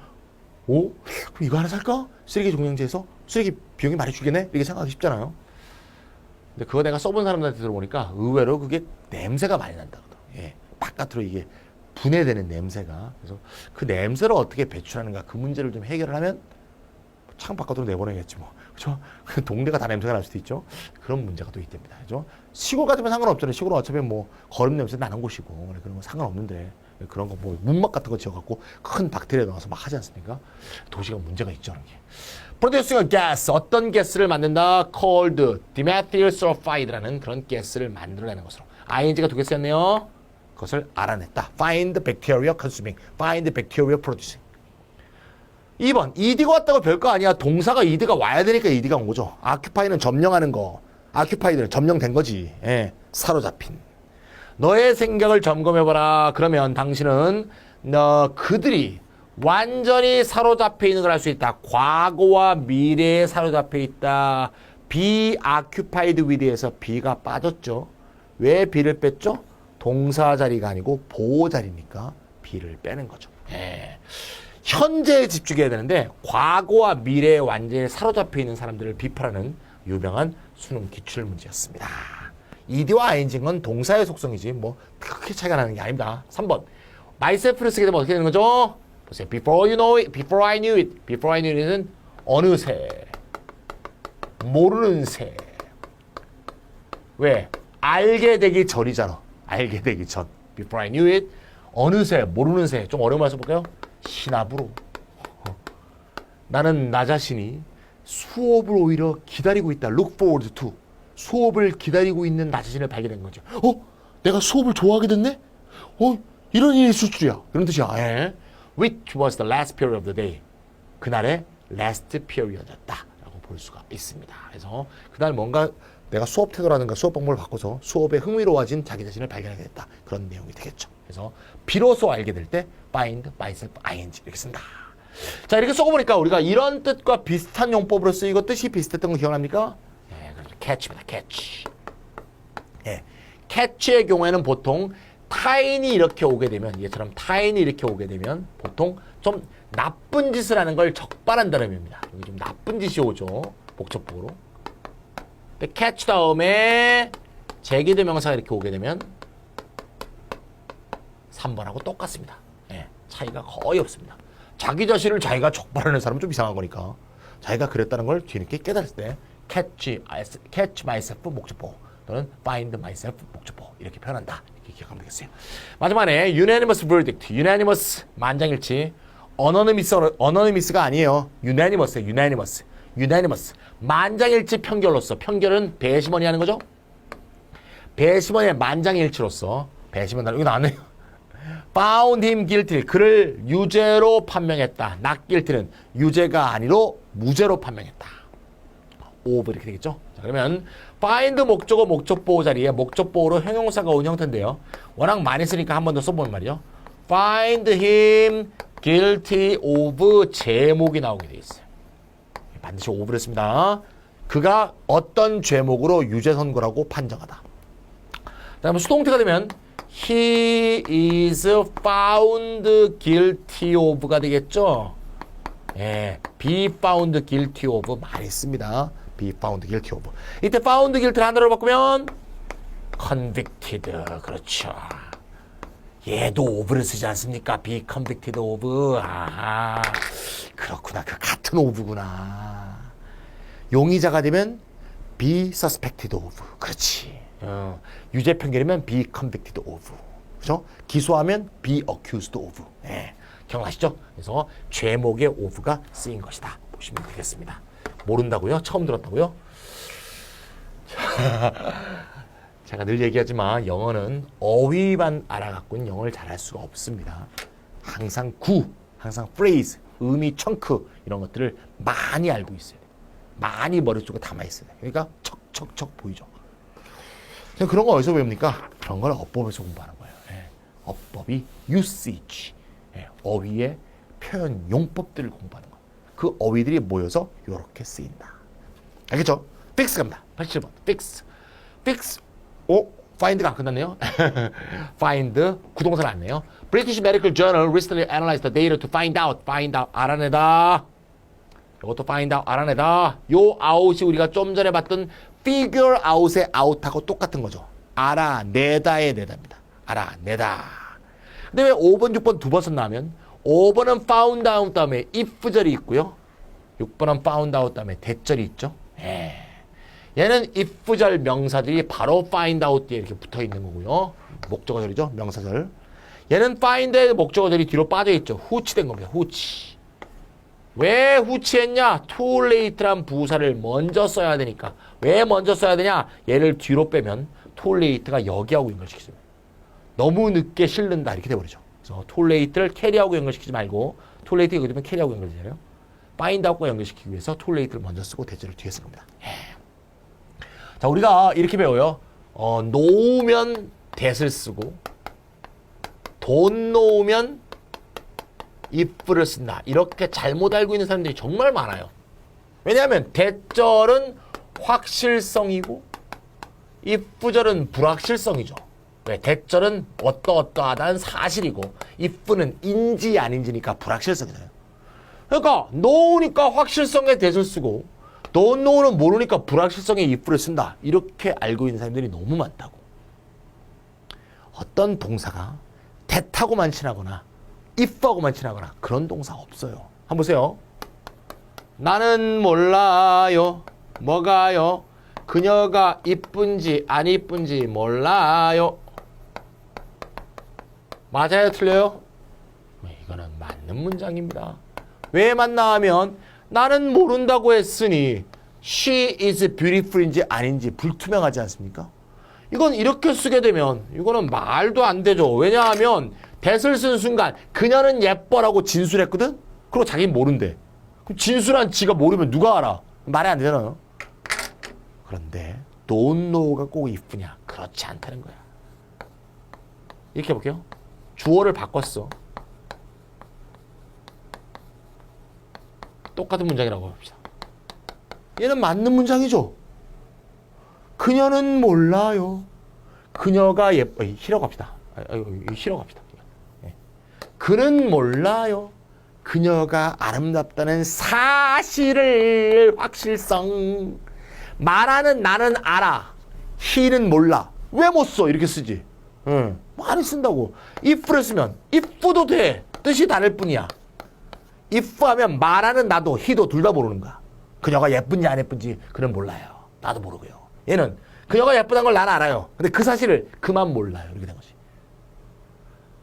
오? 그럼 이거 하나 살까? 쓰레기 종량제에서 쓰레기 비용이 많이 줄겠네? 이렇게 생각하기 쉽잖아요. 근데 그거 내가 써본 사람들한테 들어보니까 의외로 그게 냄새가 많이 난다. 예, 바깥으로 이게 분해되는 냄새가. 그래서 그 냄새를 어떻게 배출하는가 그 문제를 좀 해결을 하면 창 바깥으로 내보내겠지 뭐. 그죠? 동네가 다 냄새가 날 수도 있죠. 그런 문제가 또 있답니다. 그죠? 시골 같으면 상관없잖아요. 시골은 어차피 뭐 거름 냄새 나는 곳이고 그런 거 상관없는데 그런 거 뭐 문막 같은 거 지어갖고 큰 박테리아 넣어서 막 하지 않습니까? 도시가 문제가 있죠. 이게. Producing a gas, 어떤 가스를 만든다? Called dimethyl sulfide라는 그런 가스를 만들어내는 것으로. ing가 두 개 쓰였네요. 그것을 알아냈다. Find bacteria consuming, find bacteria producing. 2번, ed가 왔다고 별거 아니야. 동사가 ed가 와야 되니까 ed가 온 거죠. occupy는 점령하는 거. occupied는 점령된 거지. 예, 사로잡힌. 너의 생각을 점검해봐라. 그러면 당신은 그들이 완전히 사로잡혀 있는 걸 알 수 있다. 과거와 미래에 사로잡혀 있다. be occupied with에서 be가 빠졌죠. 왜 be를 뺐죠? 동사 자리가 아니고 보호 자리니까 be를 빼는 거죠. 예. 현재에 집중해야 되는데 과거와 미래에 완전히 사로잡혀 있는 사람들을 비판하는 유명한 수능 기출 문제였습니다. ed와 ing는 동사의 속성이지 뭐 크게 차이가 나는 게 아닙니다. 3번 myself를 쓰게 되면 어떻게 되는 거죠? 보세요. Before you know it, before I knew it. Before I knew it은 어느새, 모르는 새. 왜? 알게 되기 전이잖아. 알게 되기 전. Before I knew it. 어느새, 모르는 새. 좀 어려운 말 써볼까요? 신압으로. 나는 나 자신이 수업을 오히려 기다리고 있다. Look forward to. 수업을 기다리고 있는 나 자신을 발견한 거죠. 내가 수업을 좋아하게 됐네? 이런 일이 있을 줄이야. 그런 뜻이야. 예. Which was the last period of the day. 그날의 last period였다. 라고 볼 수가 있습니다. 그래서 그날 뭔가 내가 수업 태도라든가 수업 방법을 바꿔서 수업에 흥미로워진 자기 자신을 발견하게 됐다. 그런 내용이 되겠죠. 그래서 비로소 알게 될 때 find myself ing 이렇게 쓴다. 자, 이렇게 써보니까 우리가 이런 뜻과 비슷한 용법으로 쓰이고 뜻이 비슷했던 거 기억납니까? 예, 그렇죠. catch입니다. catch. 예, catch의 경우에는 보통 타인이 이렇게 오게 되면 얘처럼 타인이 이렇게 오게 되면 보통 좀 나쁜 짓을 하는 걸 적발한다는 의미입니다. 여기 좀 나쁜 짓이 오죠. 목적보로. 근데 catch 다음에 제기대 명사가 이렇게 오게 되면 3번하고 똑같습니다. 예, 차이가 거의 없습니다. 자기 자신을 자기가 적발하는 사람은 좀 이상한 거니까 자기가 그랬다는 걸 뒤늦게 깨달을 때 catch myself 목적보 또는 find myself 목적보 이렇게 표현한다. 이렇게 기억하면 되겠어요. 마지막에 unanimous verdict, unanimous 만장일치, unanimous가 아니에요. unanimous예요. unanimous 만장일치 편결로서 편결은 배심원이 하는 거죠. 배심원의 만장일치로서 배심원 여기 나왔네요. found him guilty 그를 유죄로 판명했다. not guilty는 유죄가 아니로 무죄로 판명했다. of 이렇게 되겠죠. 자, 그러면 find 목적어 목적보호 자리에 목적보호로 형용사가 온 형태인데요. 워낙 많이 쓰니까 한 번 더 써보는 말이죠. find him guilty of 제목이 나오게 돼 있어요. 반드시 of를 했습니다. 그가 어떤 죄목으로 유죄 선고라고 판정하다. 다음에 수동태가 되면 he is found guilty of가 되겠죠. 예, be found guilty of 많이 씁니다. be found guilty of. 이때 found guilty를 하나로 바꾸면 convicted. 그렇죠. 얘도 of를 쓰지 않습니까? be convicted of. 아, 그렇구나. 그 같은 of구나. 용의자가 되면 be suspected of. 그렇지. 유죄 판결이면 be convicted of. 그죠? 기소하면 be accused of. 네. 기억나시죠? 그래서 죄목의 of가 쓰인 것이다. 보시면 되겠습니다. 모른다고요? 처음 들었다고요? 제가 늘 얘기하지만 영어는 어휘만 알아갖고는 영어를 잘할 수가 없습니다. 항상 항상 phrase, 의미, 청크 이런 것들을 많이 알고 있어야 돼요. 많이 머릿속에 담아있어야 돼요. 그러니까 척척척 보이죠. 그런 거 어디서 배웁니까? 그런 걸 어법에서 공부하는 거예요. 예. 어법이 usage, 예. 어휘의 표현 용법들을 공부하는 거예요. 그 어휘들이 모여서 이렇게 쓰인다. 알겠죠? fix 갑니다. 87번. fix. find가 안 끝났네요. find 구동사는 안 네요. British Medical Journal recently analyzed the data to find out 알아내다. 이것도 find out 알아내다. 요 out이 우리가 좀 전에 봤던 figure out의 out하고 똑같은 거죠. 알아내다의 내다입니다. 알아내다. 근데 왜 5번, 6번 두 번 썼냐면 5번은 found out 다음에 if절이 있고요. 6번은 found out 다음에 대절이 있죠. 얘는 if절 명사들이 바로 find out 뒤에 이렇게 붙어 있는 거고요. 목적어절이죠. 명사절. 얘는 find의 목적어절이 뒤로 빠져 있죠. 후치된 겁니다. 후치. 왜 후치했냐? too late란 부사를 먼저 써야 되니까. 왜 먼저 써야 되냐? 얘를 뒤로 빼면 too late가 여기하고 연결시키죠. 너무 늦게 실른다 이렇게 돼버리죠. 그래서 too late를 carry하고 연결시키지 말고 too late 여기 되면 carry하고 연결되잖아요. find out과 연결시키기 위해서 too late를 먼저 쓰고 대절을 뒤에 쓰는 겁니다. 자, 우리가 이렇게 배워요. 놓으면 that을 쓰고 돈 놓으면 if를 쓴다. 이렇게 잘못 알고 있는 사람들이 정말 많아요. 왜냐하면 대절은 확실성이고 if절은 불확실성이죠. 왜? 대절은 어떠어떠하다는 사실이고 if는 인지 아닌지니까 불확실성이잖아요. 그러니까 놓으니까 확실성의 that을 쓰고 don't know는 모르니까 불확실성의 if를 쓴다. 이렇게 알고 있는 사람들이 너무 많다고. 어떤 동사가 that하고만 친하거나 if하고만 친하거나 그런 동사 없어요. 한번 보세요. 나는 몰라요. 뭐가요? 그녀가 이쁜지 안 이쁜지 몰라요. 맞아요? 틀려요? 이거는 맞는 문장입니다. 왜 맞나 하면 나는 모른다고 했으니 she is beautiful인지 아닌지 불투명하지 않습니까? 이건 이렇게 쓰게 되면 이거는 말도 안 되죠. 왜냐하면 that을 쓴 순간 그녀는 예뻐라고 진술했거든? 그리고 자기는 모른대. 그럼 진술한 지가 모르면 누가 알아? 말이 안 되잖아요. 그런데 don't know가 꼭 if냐? 그렇지 않다는 거야. 이렇게 해볼게요. 주어를 바꿨어. 똑같은 문장이라고 합시다. 얘는 맞는 문장이죠. 그녀는 몰라요. 그녀가 예뻐. 희라고 합시다. 희라고 합시다. 그는 몰라요. 그녀가 아름답다는 사실을 확실성. 말하는 나는 알아. he는 몰라. 왜 못 써? 이렇게 쓰지. 많이 쓴다고. if를 쓰면 if도 돼. 뜻이 다를 뿐이야. if 하면 말하는 나도 he도 둘 다 모르는 거야. 그녀가 예쁜지 안 예쁜지 그는 몰라요. 나도 모르고요. 얘는 그녀가 예쁘다는 걸 나는 알아요. 근데 그 사실을 그만 몰라요. 이렇게 된 거지.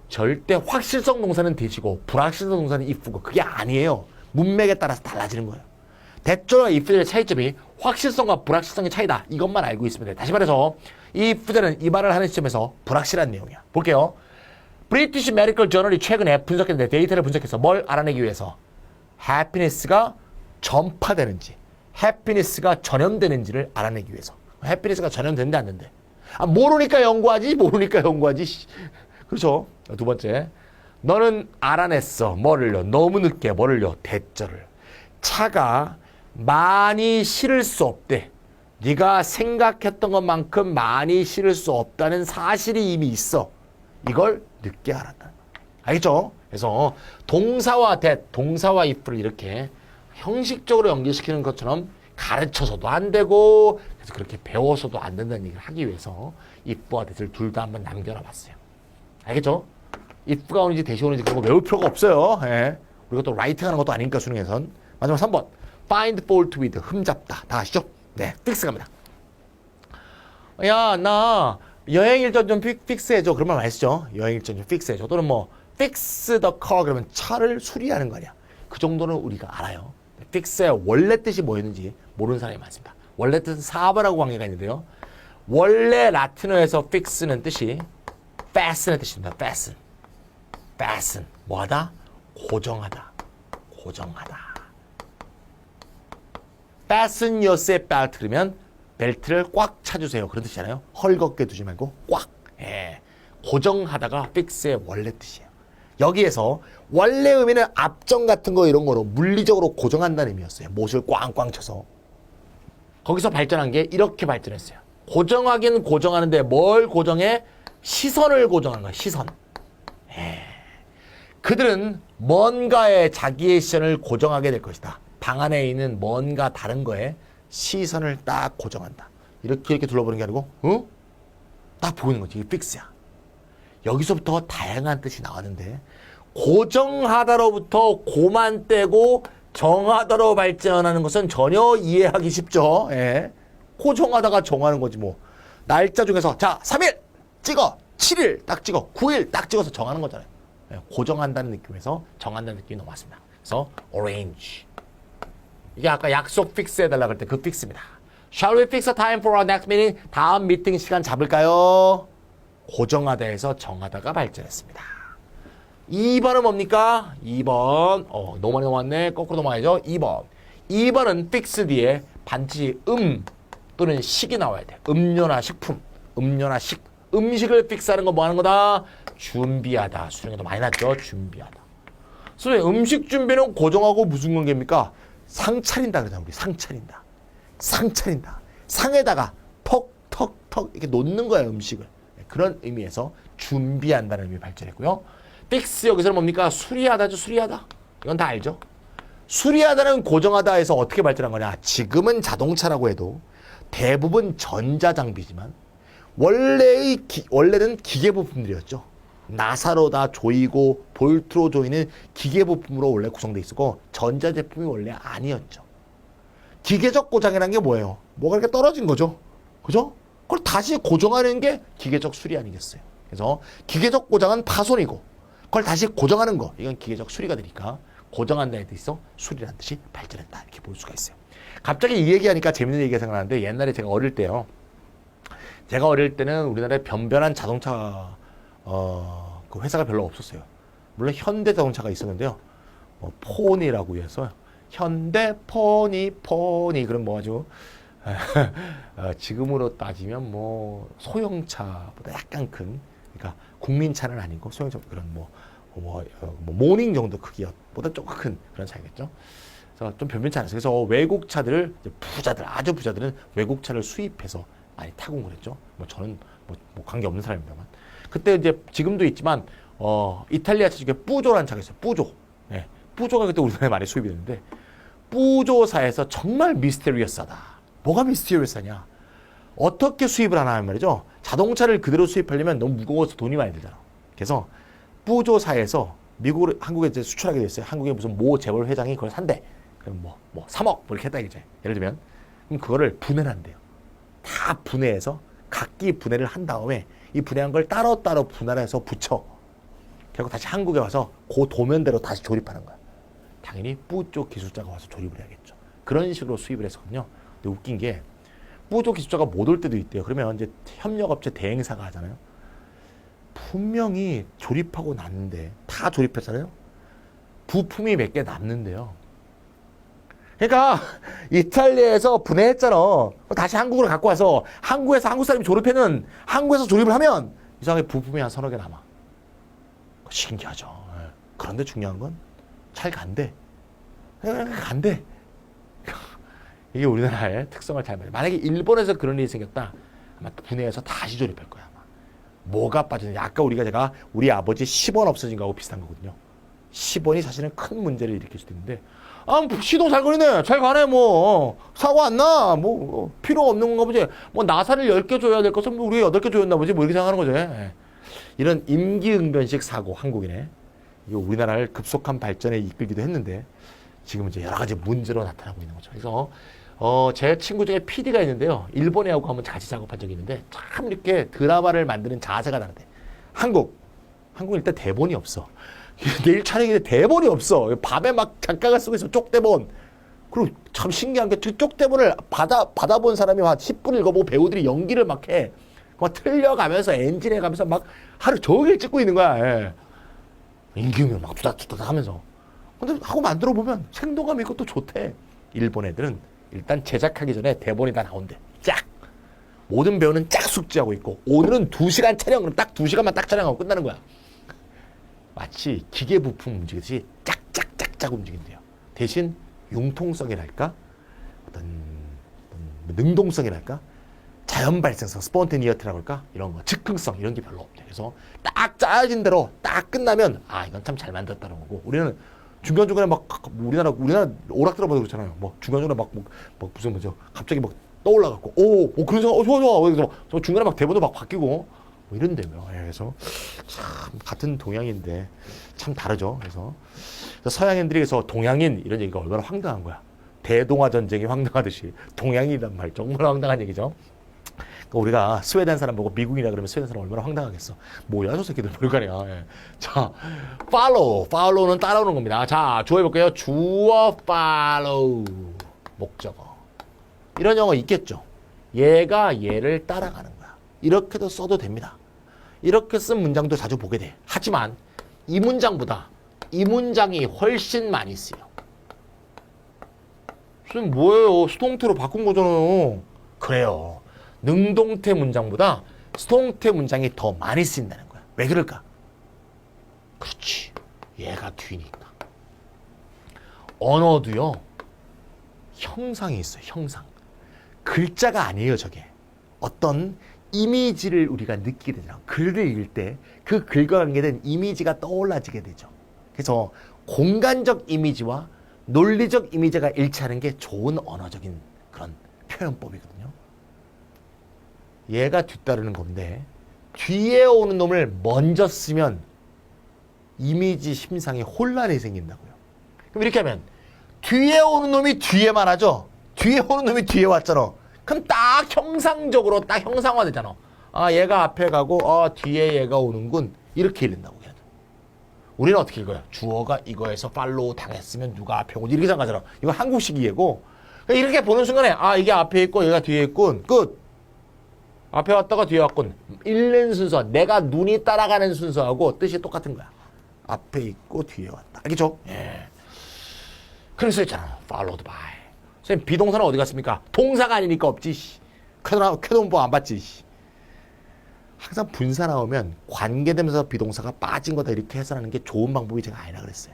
절대 확실성 동사는 that이고 불확실성 동사는 if고 그게 아니에요. 문맥에 따라서 달라지는 거예요. that절과 if절의 차이점이 확실성과 불확실성의 차이다. 이것만 알고 있으면 돼. 다시 말해서 이 if절은 이 말을 하는 시점에서 불확실한 내용이야. 볼게요. 브리티시 메디컬 저널이 최근에 분석했는데 데이터를 분석해서 뭘 알아내기 위해서 해피니스가 전파되는지 해피니스가 전염되는지를 알아내기 위해서. 해피니스가 전염되는데 안 된대. 모르니까 연구하지. 그렇죠. 두 번째, 너는 알아냈어. 뭐를요? 너무 늦게 뭐를요? 대절을. 차가 많이 실을 수 없대. 네가 생각했던 것만큼 많이 실을 수 없다는 사실이 이미 있어. 이걸 늦게 알았다. 알겠죠? 그래서 동사와 that, 동사와 if를 이렇게 형식적으로 연결시키는 것처럼 가르쳐서도 안 되고 그래서 그렇게 배워서도 안 된다는 얘기를 하기 위해서 if와 that을 둘 다 한번 남겨놔 봤어요. 알겠죠? if가 오는지 that이 오는지 그런 거 외울 필요가 없어요. 예. 우리가 또 라이팅하는 것도 아니니까 수능에선. 마지막 3번. find fault with 흠잡다. 다 아시죠? 네, 픽스 갑니다. 야, 나 여행 일정 좀 픽스해줘. 그런 말 많이 쓰죠. 여행 일정 좀 픽스해줘. 또는 뭐 fix the car 그러면 차를 수리하는 거 아니야. 그 정도는 우리가 알아요. 픽스의 원래 뜻이 뭐였는지 모르는 사람이 많습니다. 원래 뜻은 사바라고 관계가 있는데요. 원래 라틴어에서 fix는 뜻이 fasten의 뜻입니다. fasten. 뭐하다? 고정하다. fasten your seat belt 그러면 벨트를 꽉 차주세요. 그런 뜻이잖아요. 헐겁게 두지 말고 꽉. 예. 고정하다가 fix의 원래 뜻이에요. 여기에서 원래 의미는 앞정 같은 거 이런 거로 물리적으로 고정한다는 의미였어요. 못을 꽝꽝 쳐서. 거기서 발전한 게 이렇게 발전했어요. 고정하긴 고정하는데 뭘 고정해? 시선을 고정하는 거야. 시선. 그들은 뭔가에 자기의 시선을 고정하게 될 것이다. 방 안에 있는 뭔가 다른 거에 시선을 딱 고정한다. 이렇게 둘러보는 게 아니고 딱 보이는 거지. 이게 픽스야. 여기서부터 다양한 뜻이 나왔는데 고정하다로부터 고만 떼고 정하다로 발전하는 것은 전혀 이해하기 쉽죠. 예. 고정하다가 정하는 거지 뭐. 날짜 중에서 자 3일 찍어 7일 딱 찍어 9일 딱 찍어서 정하는 거잖아요. 예. 고정한다는 느낌에서 정한다는 느낌이 너무 맞습니다. 그래서 arrange 이게 아까 약속 픽스 해달라고 할 때 그 픽스입니다. Shall we fix a time for our next meeting? 다음 미팅 시간 잡을까요? 고정하다에서 정하다가 발전했습니다. 2번은 뭡니까? 2번 너무 많이 넘어왔네. 거꾸로 넘어가야죠. 2번은 fix 뒤에 반드시 또는 식이 나와야 돼. 음료나 식품, 음료나 음식을 픽스하는 거 뭐 하는 거다? 준비하다. 수능에도 많이 났죠. 준비하다. 선생님 음식 준비는 고정하고 무슨 관계입니까? 상 차린다 그러잖아. 우리 상 차린다. 상 차린다. 상에다가 턱 이렇게 놓는 거야 음식을. 그런 의미에서 준비한다는 의미 발전했고요. 픽스 여기서는 뭡니까? 수리하다죠. 수리하다. 이건 다 알죠. 수리하다는 고정하다 해서 어떻게 발전한 거냐. 지금은 자동차라고 해도 대부분 전자장비지만 원래는 기계부품들이었죠. 나사로 다 조이고 볼트로 조이는 기계부품으로 원래 구성되어 있었고 전자제품이 원래 아니었죠. 기계적 고장이라는 게 뭐예요? 뭐가 이렇게 떨어진 거죠. 그죠? 그걸 다시 고정하는 게 기계적 수리 아니겠어요. 그래서 기계적 고장은 파손이고 그걸 다시 고정하는 거 이건 기계적 수리가 되니까 고정한다는 뜻에서 수리라는 뜻이 발전했다 이렇게 볼 수가 있어요. 갑자기 이 얘기하니까 재밌는 얘기가 생각나는데 옛날에 제가 어릴 때요. 제가 어릴 때는 우리나라에 변변한 자동차 그 회사가 별로 없었어요. 물론 현대자동차가 있었는데요. 포니라고 해서 현대 포니 그럼 뭐죠? 지금으로 따지면 뭐 소형차보다 약간 큰 그러니까 국민차는 아니고 소형차 그런 모닝 정도 크기보다 조금 큰 그런 차이겠죠. 그래서 좀 변변치 않았어요. 그래서 외국 차들을 아주 부자들은 외국 차를 수입해서 많이 타고 그랬죠. 저는 관계 없는 사람입니다만. 그때 이제 지금도 있지만 이탈리아 차 중에 뿌조라는 차가 있어요. 뿌조. 네. 뿌조가 그때 우리나라에 많이 수입이 됐는데 뿌조사에서 정말 미스테리어스하다. 뭐가 미스테리어스하냐? 어떻게 수입을 하나 하면 말이죠. 자동차를 그대로 수입하려면 너무 무거워서 돈이 많이 들잖아. 그래서 뿌조사에서 한국에 이제 수출하게 됐어요. 한국에 무슨 모 재벌 회장이 그걸 산대. 그럼 3억 뭐 이렇게 했다 이제. 예를 들면 그럼 그거를 분해를 한대요. 다 분해해서 각기 분해를 한 다음에 이 분해한 걸 따로따로 분할해서 붙여. 결국 다시 한국에 와서 그 도면대로 다시 조립하는 거야. 당연히 뿌조 기술자가 와서 조립을 해야겠죠. 그런 식으로 수입을 했었거든요. 근데 웃긴 게 뿌조 기술자가 못 올 때도 있대요. 그러면 이제 협력업체 대행사가 하잖아요. 분명히 조립하고 났는데 다 조립했잖아요. 부품이 몇 개 남는데요. 그러니까 이탈리아에서 분해했잖아. 다시 한국으로 갖고 와서 한국에서 한국 사람이 조립해는 한국에서 조립을 하면 이상하게 부품이 한 서너 개 남아. 신기하죠. 그런데 중요한 건 잘 간대. 간대. 이게 우리나라의 특성을 잘 말해. 만약에 일본에서 그런 일이 생겼다. 아마 분해해서 다시 조립할 거야. 아마. 뭐가 빠졌는지. 아까 제가 우리 아버지 10원 없어진 거하고 비슷한 거거든요. 10원이 사실은 큰 문제를 일으킬 수도 있는데 시동 잘 거리네. 잘 가네. 사고 안 나. 필요 없는 건가 보지. 나사를 10개 줘야 될 것은 우리 8개 줘였나 보지. 이렇게 생각하는 거지. 이런 임기응변식 사고 한국인의 이거 우리나라를 급속한 발전에 이끌기도 했는데 지금 이제 여러 가지 문제로 나타나고 있는 거죠. 그래서 제 친구 중에 PD가 있는데요. 일본 애하고 한번 같이 작업한 적이 있는데 참 이렇게 드라마를 만드는 자세가 다른데 한국은 일단 대본이 없어. 내일 촬영인데 대본이 없어. 밤에 막 작가가 쓰고 있어. 쪽대본. 그리고 참 신기한 게 쪽대본을 받아본 사람이 한 10분 읽어보고 배우들이 연기를 막 해. 막 틀려가면서 엔진해가면서 막 하루 종일 찍고 있는 거야. 예. 임기응변 막 투닥투닥 하면서. 근데 하고 만들어 보면 생동감 있고 또 좋대. 일본 애들은 일단 제작하기 전에 대본이 다 나온대. 쫙. 모든 배우는 쫙 숙지하고 있고 오늘은 2시간 촬영 그럼 딱 2시간만 딱 촬영하고 끝나는 거야. 마치 기계 부품 움직이듯이 짝짝짝짝 움직인대요. 대신 융통성이랄까? 어떤 능동성이랄까? 자연 발생성, 스폰테니어티라고 할까? 이런 거, 즉흥성 이런 게 별로 없대. 그래서 딱 짜여진 대로 딱 끝나면 아 이건 참 잘 만들었다는 거고 우리는 중간중간에 막 우리나라 오락들어봐도 그렇잖아요. 뭐 중간중간에 막 무슨 뭐죠? 갑자기 막 떠올라갖고 오 그런 생각 좋아 좋아 그래서 저 중간에 막 대본도 막 바뀌고 뭐 이런데요. 그래서 참 같은 동양인데 참 다르죠. 그래서 서양인들에게서 동양인 이런 얘기가 얼마나 황당한 거야. 대동아 전쟁이 황당하듯이 동양인이란 말 정말 황당한 얘기죠. 그러니까 우리가 스웨덴 사람 보고 미국이라 그러면 스웨덴 사람 얼마나 황당하겠어. 뭐야 저 새끼들 뭘까냐. 예. 자, follow는 따라오는 겁니다. 자, 주어 해볼게요. 주어 follow 목적어. 이런 영어 있겠죠. 얘가 얘를 따라가는 거야. 이렇게도 써도 됩니다. 이렇게 쓴 문장도 자주 보게 돼. 하지만 이 문장보다 이 문장이 훨씬 많이 쓰여. 무슨 뭐예요? 수동태로 바꾼 거잖아요. 그래요. 능동태 문장보다 수동태 문장이 더 많이 쓰인다는 거야. 왜 그럴까? 그렇지. 얘가 뒤니까. 언어도요. 형상이 있어요. 형상. 글자가 아니에요. 저게. 어떤 이미지를 우리가 느끼게 되잖아. 글을 읽을 때 그 글과 관계된 이미지가 떠올라지게 되죠. 그래서 공간적 이미지와 논리적 이미지가 일치하는 게 좋은 언어적인 그런 표현법이거든요. 얘가 뒤따르는 건데 뒤에 오는 놈을 먼저 쓰면 이미지 심상에 혼란이 생긴다고요. 그럼 이렇게 하면 뒤에 오는 놈이 뒤에 말하죠. 뒤에 오는 놈이 뒤에 왔잖아. 그럼 딱 형상적으로 딱 형상화되잖아. 아 얘가 앞에 가고 뒤에 얘가 오는군. 이렇게 읽는다고 해야 돼. 우리는 어떻게 읽어요? 주어가 이거에서 팔로우 당했으면 누가 앞에 오지 이렇게 생각하잖아. 이거 한국식 이해고 이렇게 보는 순간에 아 이게 앞에 있고 얘가 뒤에 있군. 끝. 앞에 왔다가 뒤에 왔군. 읽는 순서 내가 눈이 따라가는 순서하고 뜻이 똑같은 거야. 앞에 있고 뒤에 왔다. 알겠죠? 예. 그래서 있잖아. followed by. 선생님 비동사는 어디 갔습니까? 동사가 아니니까 없지. 쾌동보 안 봤지. 항상 분사 나오면 관계되면서 비동사가 빠진 거다 이렇게 해석하는 게 좋은 방법이 제가 아니라 그랬어요.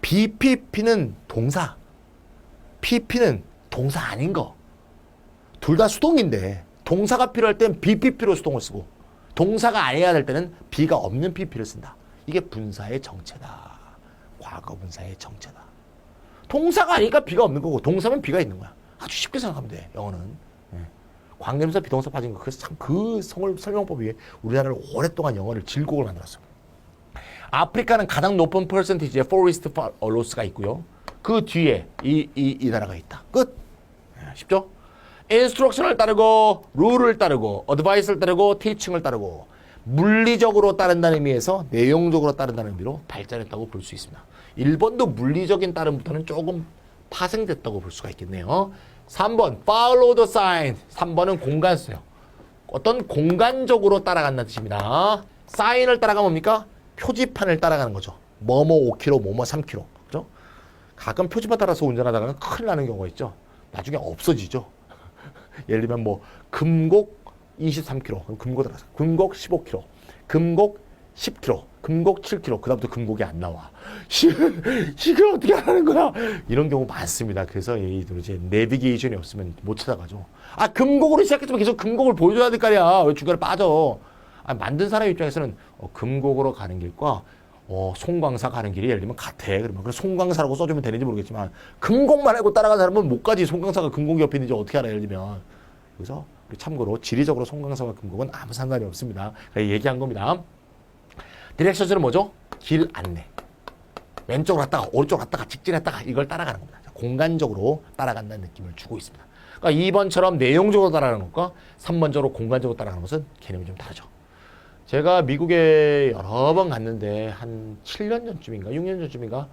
BPP는 동사, PP는 동사 아닌 거. 둘 다 수동인데 동사가 필요할 땐 BPP로 수동을 쓰고 동사가 아니어야 될 때는 B가 없는 PP를 쓴다. 이게 분사의 정체다. 과거 분사의 정체다. 동사가 아니니까 B가 없는 거고 동사면 B가 있는 거야. 아주 쉽게 생각하면 돼. 영어는. 관계대명사 비동사 빠진 거. 그래서 참 그 설명법이 우리나라를 오랫동안 영어를 질곡을 만들었어. 아프리카는 가장 높은 퍼센티지의 포레스트 로스가 있고요. 그 뒤에 이 나라가 있다. 끝. 쉽죠? 인스트럭션을 따르고 룰을 따르고 어드바이스를 따르고 티칭을 따르고 물리적으로 따른다는 의미에서 내용적으로 따른다는 의미로 발전했다고 볼 수 있습니다. 일본도 물리적인 따름부터는 조금 파생됐다고 볼 수가 있겠네요. 3번 follow the sign. 3번은 공간수요. 어떤 공간적으로 따라간다는 뜻입니다. 사인을 따라가면 뭡니까? 표지판을 따라가는 거죠. 뭐뭐 5km, 뭐뭐 3km. 그죠? 가끔 표지판 따라서 운전하다가 큰일 나는 경우가 있죠. 나중에 없어지죠. 예를 들면 뭐 금곡 23km, 그럼 금곡 따라서 금곡 15km, 금곡 10km, 금곡 7km, 그 다음부터 금곡이 안 나와. 이걸 어떻게 하는 거야? 이런 경우 많습니다. 그래서 이제 내비게이션이 없으면 못 찾아가죠. 아, 금곡으로 시작했지만 계속 금곡을 보여줘야 될 거 아니야. 왜 중간에 빠져? 아, 만든 사람 입장에서는 금곡으로 가는 길과 송광사 가는 길이 예를 들면 같아. 그러면 그래 송광사라고 써주면 되는지 모르겠지만 금곡만 알고 따라가는 사람은 못 가지. 송광사가 금곡 옆에 있는지 어떻게 알아? 예를 들면. 그래서 참고로 지리적으로 송광사와 금곡은 아무 상관이 없습니다. 그래서 얘기한 겁니다. 디렉션은 뭐죠? 길 안내. 왼쪽으로 갔다가 오른쪽으로 갔다가 직진했다가 이걸 따라가는 겁니다. 공간적으로 따라간다는 느낌을 주고 있습니다. 그러니까 2번처럼 내용적으로 따라가는 것과 3번적으로 공간적으로 따라가는 것은 개념이 좀 다르죠. 제가 미국에 여러 번 갔는데 한 7년 전쯤인가 6년 전쯤인가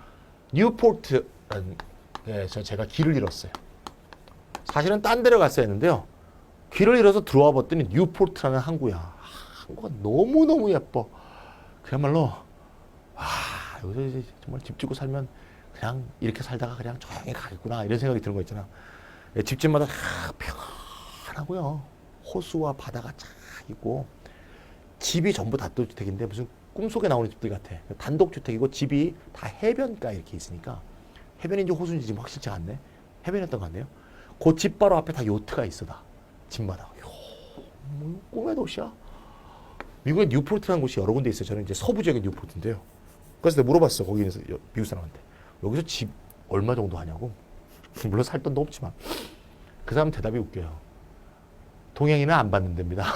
뉴포트라는 데서 제가 길을 잃었어요. 사실은 딴 데로 갔어야 했는데요. 길을 잃어서 들어와 봤더니 뉴포트라는 항구야. 항구가 너무너무 예뻐. 그야말로 여기서 이제 정말 집 짓고 살면 그냥 이렇게 살다가 그냥 조용히 가겠구나 이런 생각이 드는 거 있잖아. 집집마다 편하고요. 호수와 바다가 쫙 있고 집이 전부 단독주택인데 무슨 꿈속에 나오는 집들 같아. 단독주택이고 집이 다 해변가 이렇게 있으니까 해변인지 호수인지 지금 확실치 않네. 해변이었던 것 같네요. 그 집 바로 앞에 다 요트가 있어. 다 집마다 뭐, 꿈의 도시야. 미국에 뉴포트라는 곳이 여러 군데 있어요. 저는 이제 서부 지역의 뉴포트인데요. 그래서 내가 물어봤어. 거기 있는 미국 사람한테. 여기서 집 얼마 정도 하냐고. 물론 살 돈도 없지만. 그 사람 대답이 웃겨요. 동양인은 안 받는 데입니다.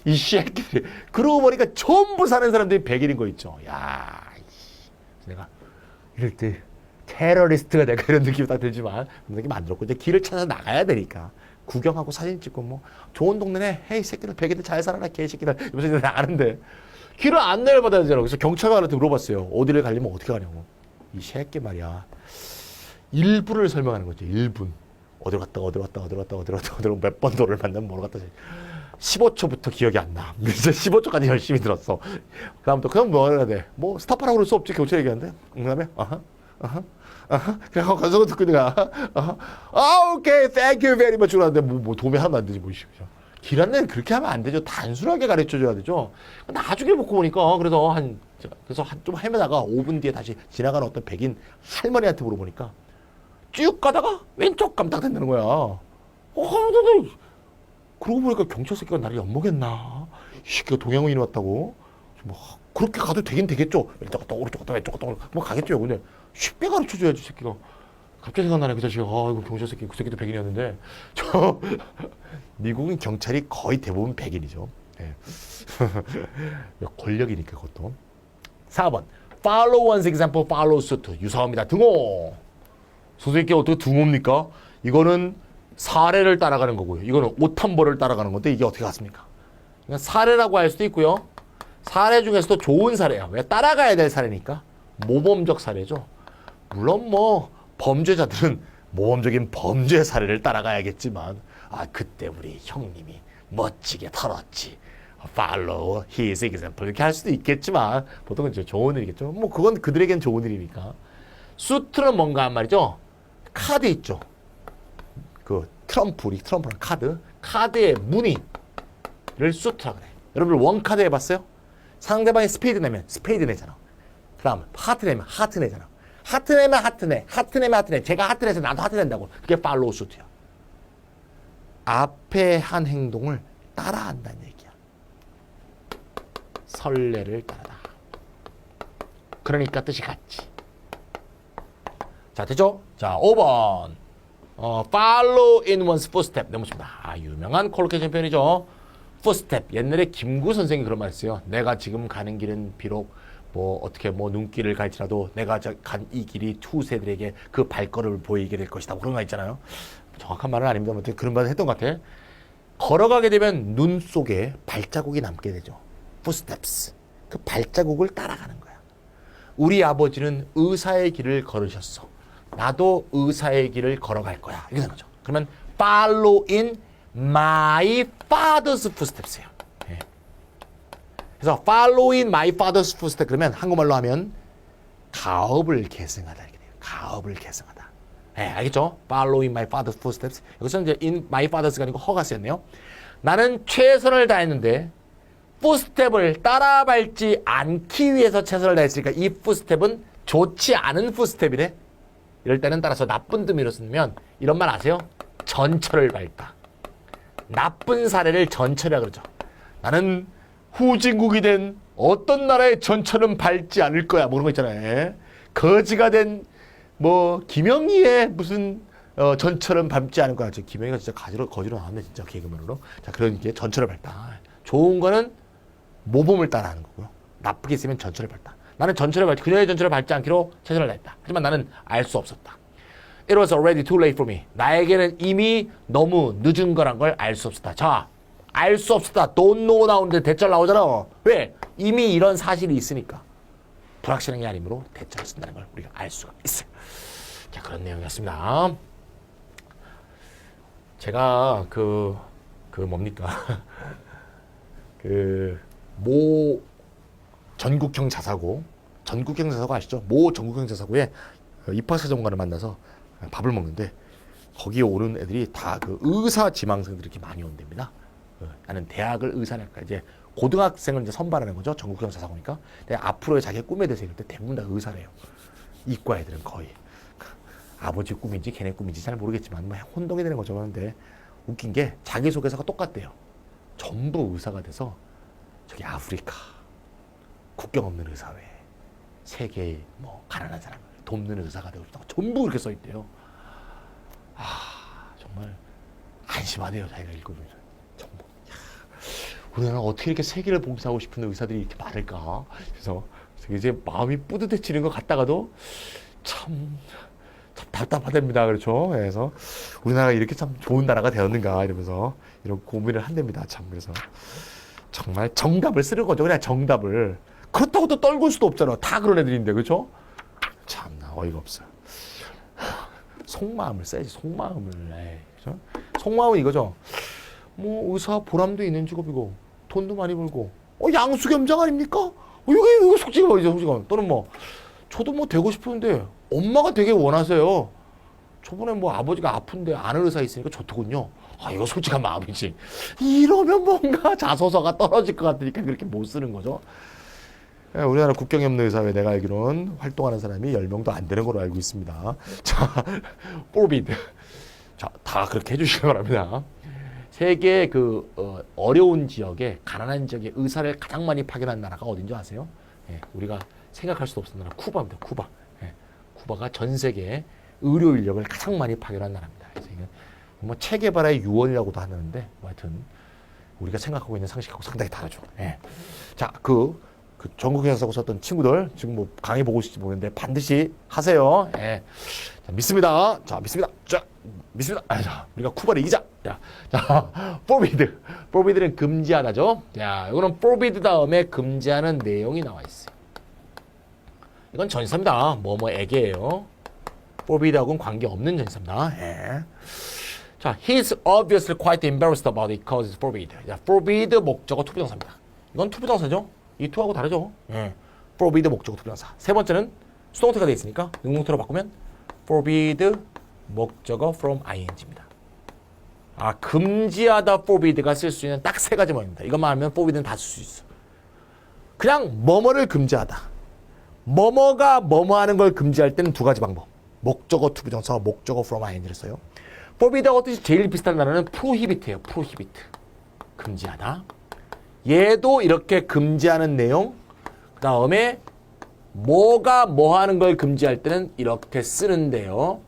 이 새끼들이. 그러고 보니까 전부 사는 사람들이 백인인 거 있죠. 야, 내가 이럴 때 테러리스트가 내가 이런 느낌이 딱 들지만 그런 느낌 안 들었고 이제 길을 찾아 나가야 되니까 구경하고 사진 찍고 뭐 좋은 동네네. 헤이 새끼들 백인들 잘 살아라 개새끼들 이러면서 이제 나가는데 길을 안내를 받아야 되잖아. 그래서 경찰관한테 물어봤어요. 어디를 가려면 어떻게 가냐고. 이 새끼 말이야. 1분을 설명하는 거죠. 1분. 어디로 갔다 몇 번 도를 만나면 뭐로 갔다 15초부터 기억이 안 나. 이제 15초까지 열심히 들었어. 그 다음부터 그냥 뭐 해야 돼. 뭐 스탑하라고 그럴 수 없지. 경찰 얘기하는데. 그 다음에 그냥 가서 듣고 내가 오케이 thank you very much 그러는데 뭐 도움이 하나도 안 되지 뭐. 길 안내는 그렇게 하면 안 되죠. 단순하게 가르쳐줘야 되죠. 나중에 보고 보니까 그래서 좀 헤매다가 5분 뒤에 다시 지나가는 어떤 백인 할머니한테 물어보니까 쭉 가다가 왼쪽 깜빡된다는 거야. 그러고 보니까 경찰 새끼가 나를 엿먹였나? 이 새끼가 동양인이 왔다고? 뭐 그렇게 가도 되긴 되겠죠. 왼쪽 갔다 오른쪽 갔다 왼쪽 갔다 뭐 가겠죠. 근데 쉽게 가르쳐줘야지 새끼가. 갑자기 생각나네 그 자식아. 이거 경찰 새끼 그 새끼도 백인이었는데 미국인 경찰이 거의 대부분 백인이죠. 네. 권력이니까 그것도. 4번 Follow one's example, follow suit. 유사합니다. 등호. 선생님께 어떻게 등호입니까? 이거는 사례를 따라가는 거고요. 이거는 옷 한 벌을 따라가는 건데 이게 어떻게 같습니까? 그러니까 사례라고 할 수도 있고요. 사례 중에서도 좋은 사례야. 왜? 따라가야 될 사례니까. 모범적 사례죠. 물론 뭐 범죄자들은 모범적인 범죄 사례를 따라가야겠지만 그때 우리 형님이 멋지게 털었지. Follow his example 이렇게 할 수도 있겠지만 보통은 이제 좋은 일이겠죠. 뭐 그건 그들에겐 좋은 일이니까. 수트는 뭔가 한 말이죠. 카드 있죠. 그 우리 트럼프는 카드의 무늬를 수트라 그래. 여러분 원카드 해봤어요? 상대방이 스페이드 내면 스페이드 내잖아. 그 다음 하트 내면 하트 내잖아. 하트 내면 하트 내. 하트 내면 하트 내. 제가 하트 내서 나도 하트 낸다고. 그게 팔로우 수트야. 앞에 한 행동을 따라한다는 얘기야. 선례를 따르다. 그러니까 뜻이 같지. 자, 됐죠? 자, 5번. follow in one's footstep. 너무 좋습니다. 유명한 콜로케이션 표현이죠. footstep. 옛날에 김구 선생이 그런 말 했어요. 내가 지금 가는 길은 비록 뭐 어떻게 뭐 눈길을 갈지라도 내가 간 이 길이 투세들에게 그 발걸음을 보이게 될 것이다. 그런 거 있잖아요. 정확한 말은 아닙니다. 아무튼 그런 말을 했던 것 같아. 걸어가게 되면 눈 속에 발자국이 남게 되죠. footsteps. 그 발자국을 따라가는 거야. 우리 아버지는 의사의 길을 걸으셨어. 나도 의사의 길을 걸어갈 거야. 이렇게 되는 거죠. 그러면 follow in my father's footsteps예요. 예. 그래서 follow in my father's footsteps 그러면 한국말로 하면 가업을 계승하다 이렇게 돼요. 가업을 계승하다. 예, 알겠죠? follow in my father's footsteps. 여기서는 이제 in my father's 아니고 허가 쓰였네요. 나는 최선을 다했는데 footstep을 따라 밟지 않기 위해서 최선을 다했으니까 이 footstep은 좋지 않은 footstep이래. 이럴 때는 따라서 나쁜 뜻으로 쓰면 이런 말 아세요? 전철을 밟다. 나쁜 사례를 전철이라 그러죠. 나는 후진국이 된 어떤 나라의 전철은 밟지 않을 거야. 뭐 그런 거 있잖아요. 거지가 된 뭐 김영희의 무슨 전철은 밟지 않을 거야. 김영희가 진짜 거지로 나왔네 진짜 개그맨으로. 자, 그런 게 전철을 밟다. 좋은 거는 모범을 따라하는 거고요. 나쁘게 쓰면 전철을 밟다. 나는 그녀의 전철을 밟지 않기로 최선을 다했다. 하지만 나는 알 수 없었다. It was already too late for me. 나에게는 이미 너무 늦은 거란 걸 알 수 없었다. 자, 알 수 없었다. Don't know 나오는데 대절 나오잖아. 왜? 이미 이런 사실이 있으니까. 불확실한 게 아니므로 대절을 쓴다는 걸 우리가 알 수가 있어요. 자, 그런 내용이었습니다. 제가 뭡니까? 모 전국형 자사고 아시죠? 모 전국형 자사고에 입학사정관을 만나서 밥을 먹는데 거기에 오는 애들이 다 그 의사 지망생들이 이렇게 많이 온답니다. 나는 대학을 의사를 할까 이제 고등학생을 이제 선발하는 거죠. 전국형 자사고니까. 근데 앞으로의 자기의 꿈에 대해서 얘기할 때 대부분 다 의사래요. 이과 애들은 거의. 아버지 꿈인지 걔네 꿈인지 잘 모르겠지만 뭐 혼동이 되는 거죠. 그런데 웃긴 게 자기소개서가 똑같대요. 전부 의사가 돼서 저기 아프리카 국경 없는 의사회 세계의 뭐 가난한 사람을 돕는 의사가 되고 싶다고 전부 그렇게 써 있대요. 정말 안심하네요. 자기가 읽으면 전부. 우리나라 어떻게 이렇게 세계를 봉사하고 싶은 의사들이 이렇게 많을까? 그래서 이제 마음이 뿌듯해지는 것 같다가도 참 답답하답니다. 그렇죠? 그래서 우리나라가 이렇게 참 좋은 나라가 되었는가 이러면서 이런 고민을 한답니다. 참 그래서 정말 정답을 쓰는 거죠. 그냥 정답을. 그렇다고 또 떨굴 수도 없잖아. 다 그런 애들인데, 그렇죠? 참나 어이가 없어요. 속마음을 써야지. 속마음을. 그렇죠? 속마음은 이거죠. 뭐 의사 보람도 있는 직업이고 돈도 많이 벌고 양수겸장 아닙니까? 이거 솔직히 말이죠. 솔직히. 또는 뭐 저도 뭐 되고 싶은데 엄마가 되게 원하세요. 저번에 뭐 아버지가 아픈데 아는 의사 있으니까 좋더군요. 이거 솔직한 마음이지. 이러면 뭔가 자소서가 떨어질 것 같으니까 그렇게 못 쓰는 거죠. 우리나라 국경이 없는 의사회 내가 알기로는 활동하는 사람이 10명도 안 되는 걸로 알고 있습니다. 자, 포비드. 자, 다 그렇게 해주시기 바랍니다. 세계 어려운 지역에, 가난한 지역에 의사를 가장 많이 파견한 나라가 어딘지 아세요? 우리가 생각할 수도 없는 나라, 쿠바입니다. 쿠바. 쿠바가 전 세계에 의료 인력을 가장 많이 파견한 나라입니다. 그래서 이건 뭐 체계바라의 유언이라고도 하는데, 뭐 하여튼 우리가 생각하고 있는 상식하고 상당히 다르죠. 자, 전국회사고 썼던 친구들 지금 뭐 강의 보고 있을지 모르겠는데 반드시 하세요. 자, 믿습니다. 자, 믿습니다. 자, 믿습니다. 자, 우리가 쿠바를 이기자. 자, 포비드. 포비드는 금지하다죠. 자, 이거는 포비드 다음에 금지하는 내용이 나와 있어요. 이건 전사입니다. 뭐뭐에게예요. 포비드하고는 관계없는 전사입니다. 자, he's obviously quite embarrassed about it because it's forbid. 자, forbid 목적어 투부정사입니다. 이건 투부정사죠. 이 투하고 다르죠. forbid 목적어 투부정사. 세 번째는 수동태가 되어 있으니까 능동태로 바꾸면 forbid 목적어 from ing입니다. 금지하다 forbid가 쓸 수 있는 딱 세 가지 모양입니다. 이것만 하면 forbid는 다 쓸 수 있어. 그냥 뭐뭐를 금지하다. 뭐뭐가 뭐뭐 하는 걸 금지할 때는 두 가지 방법. 목적어 투부정사, 목적어 from ing를 써요. forbid하고 뜻이 제일 비슷한 단어는 prohibit예요. prohibit. 금지하다. 얘도 이렇게 금지하는 내용, 그 다음에 뭐가 뭐 하는 걸 금지할 때는 이렇게 쓰는데요.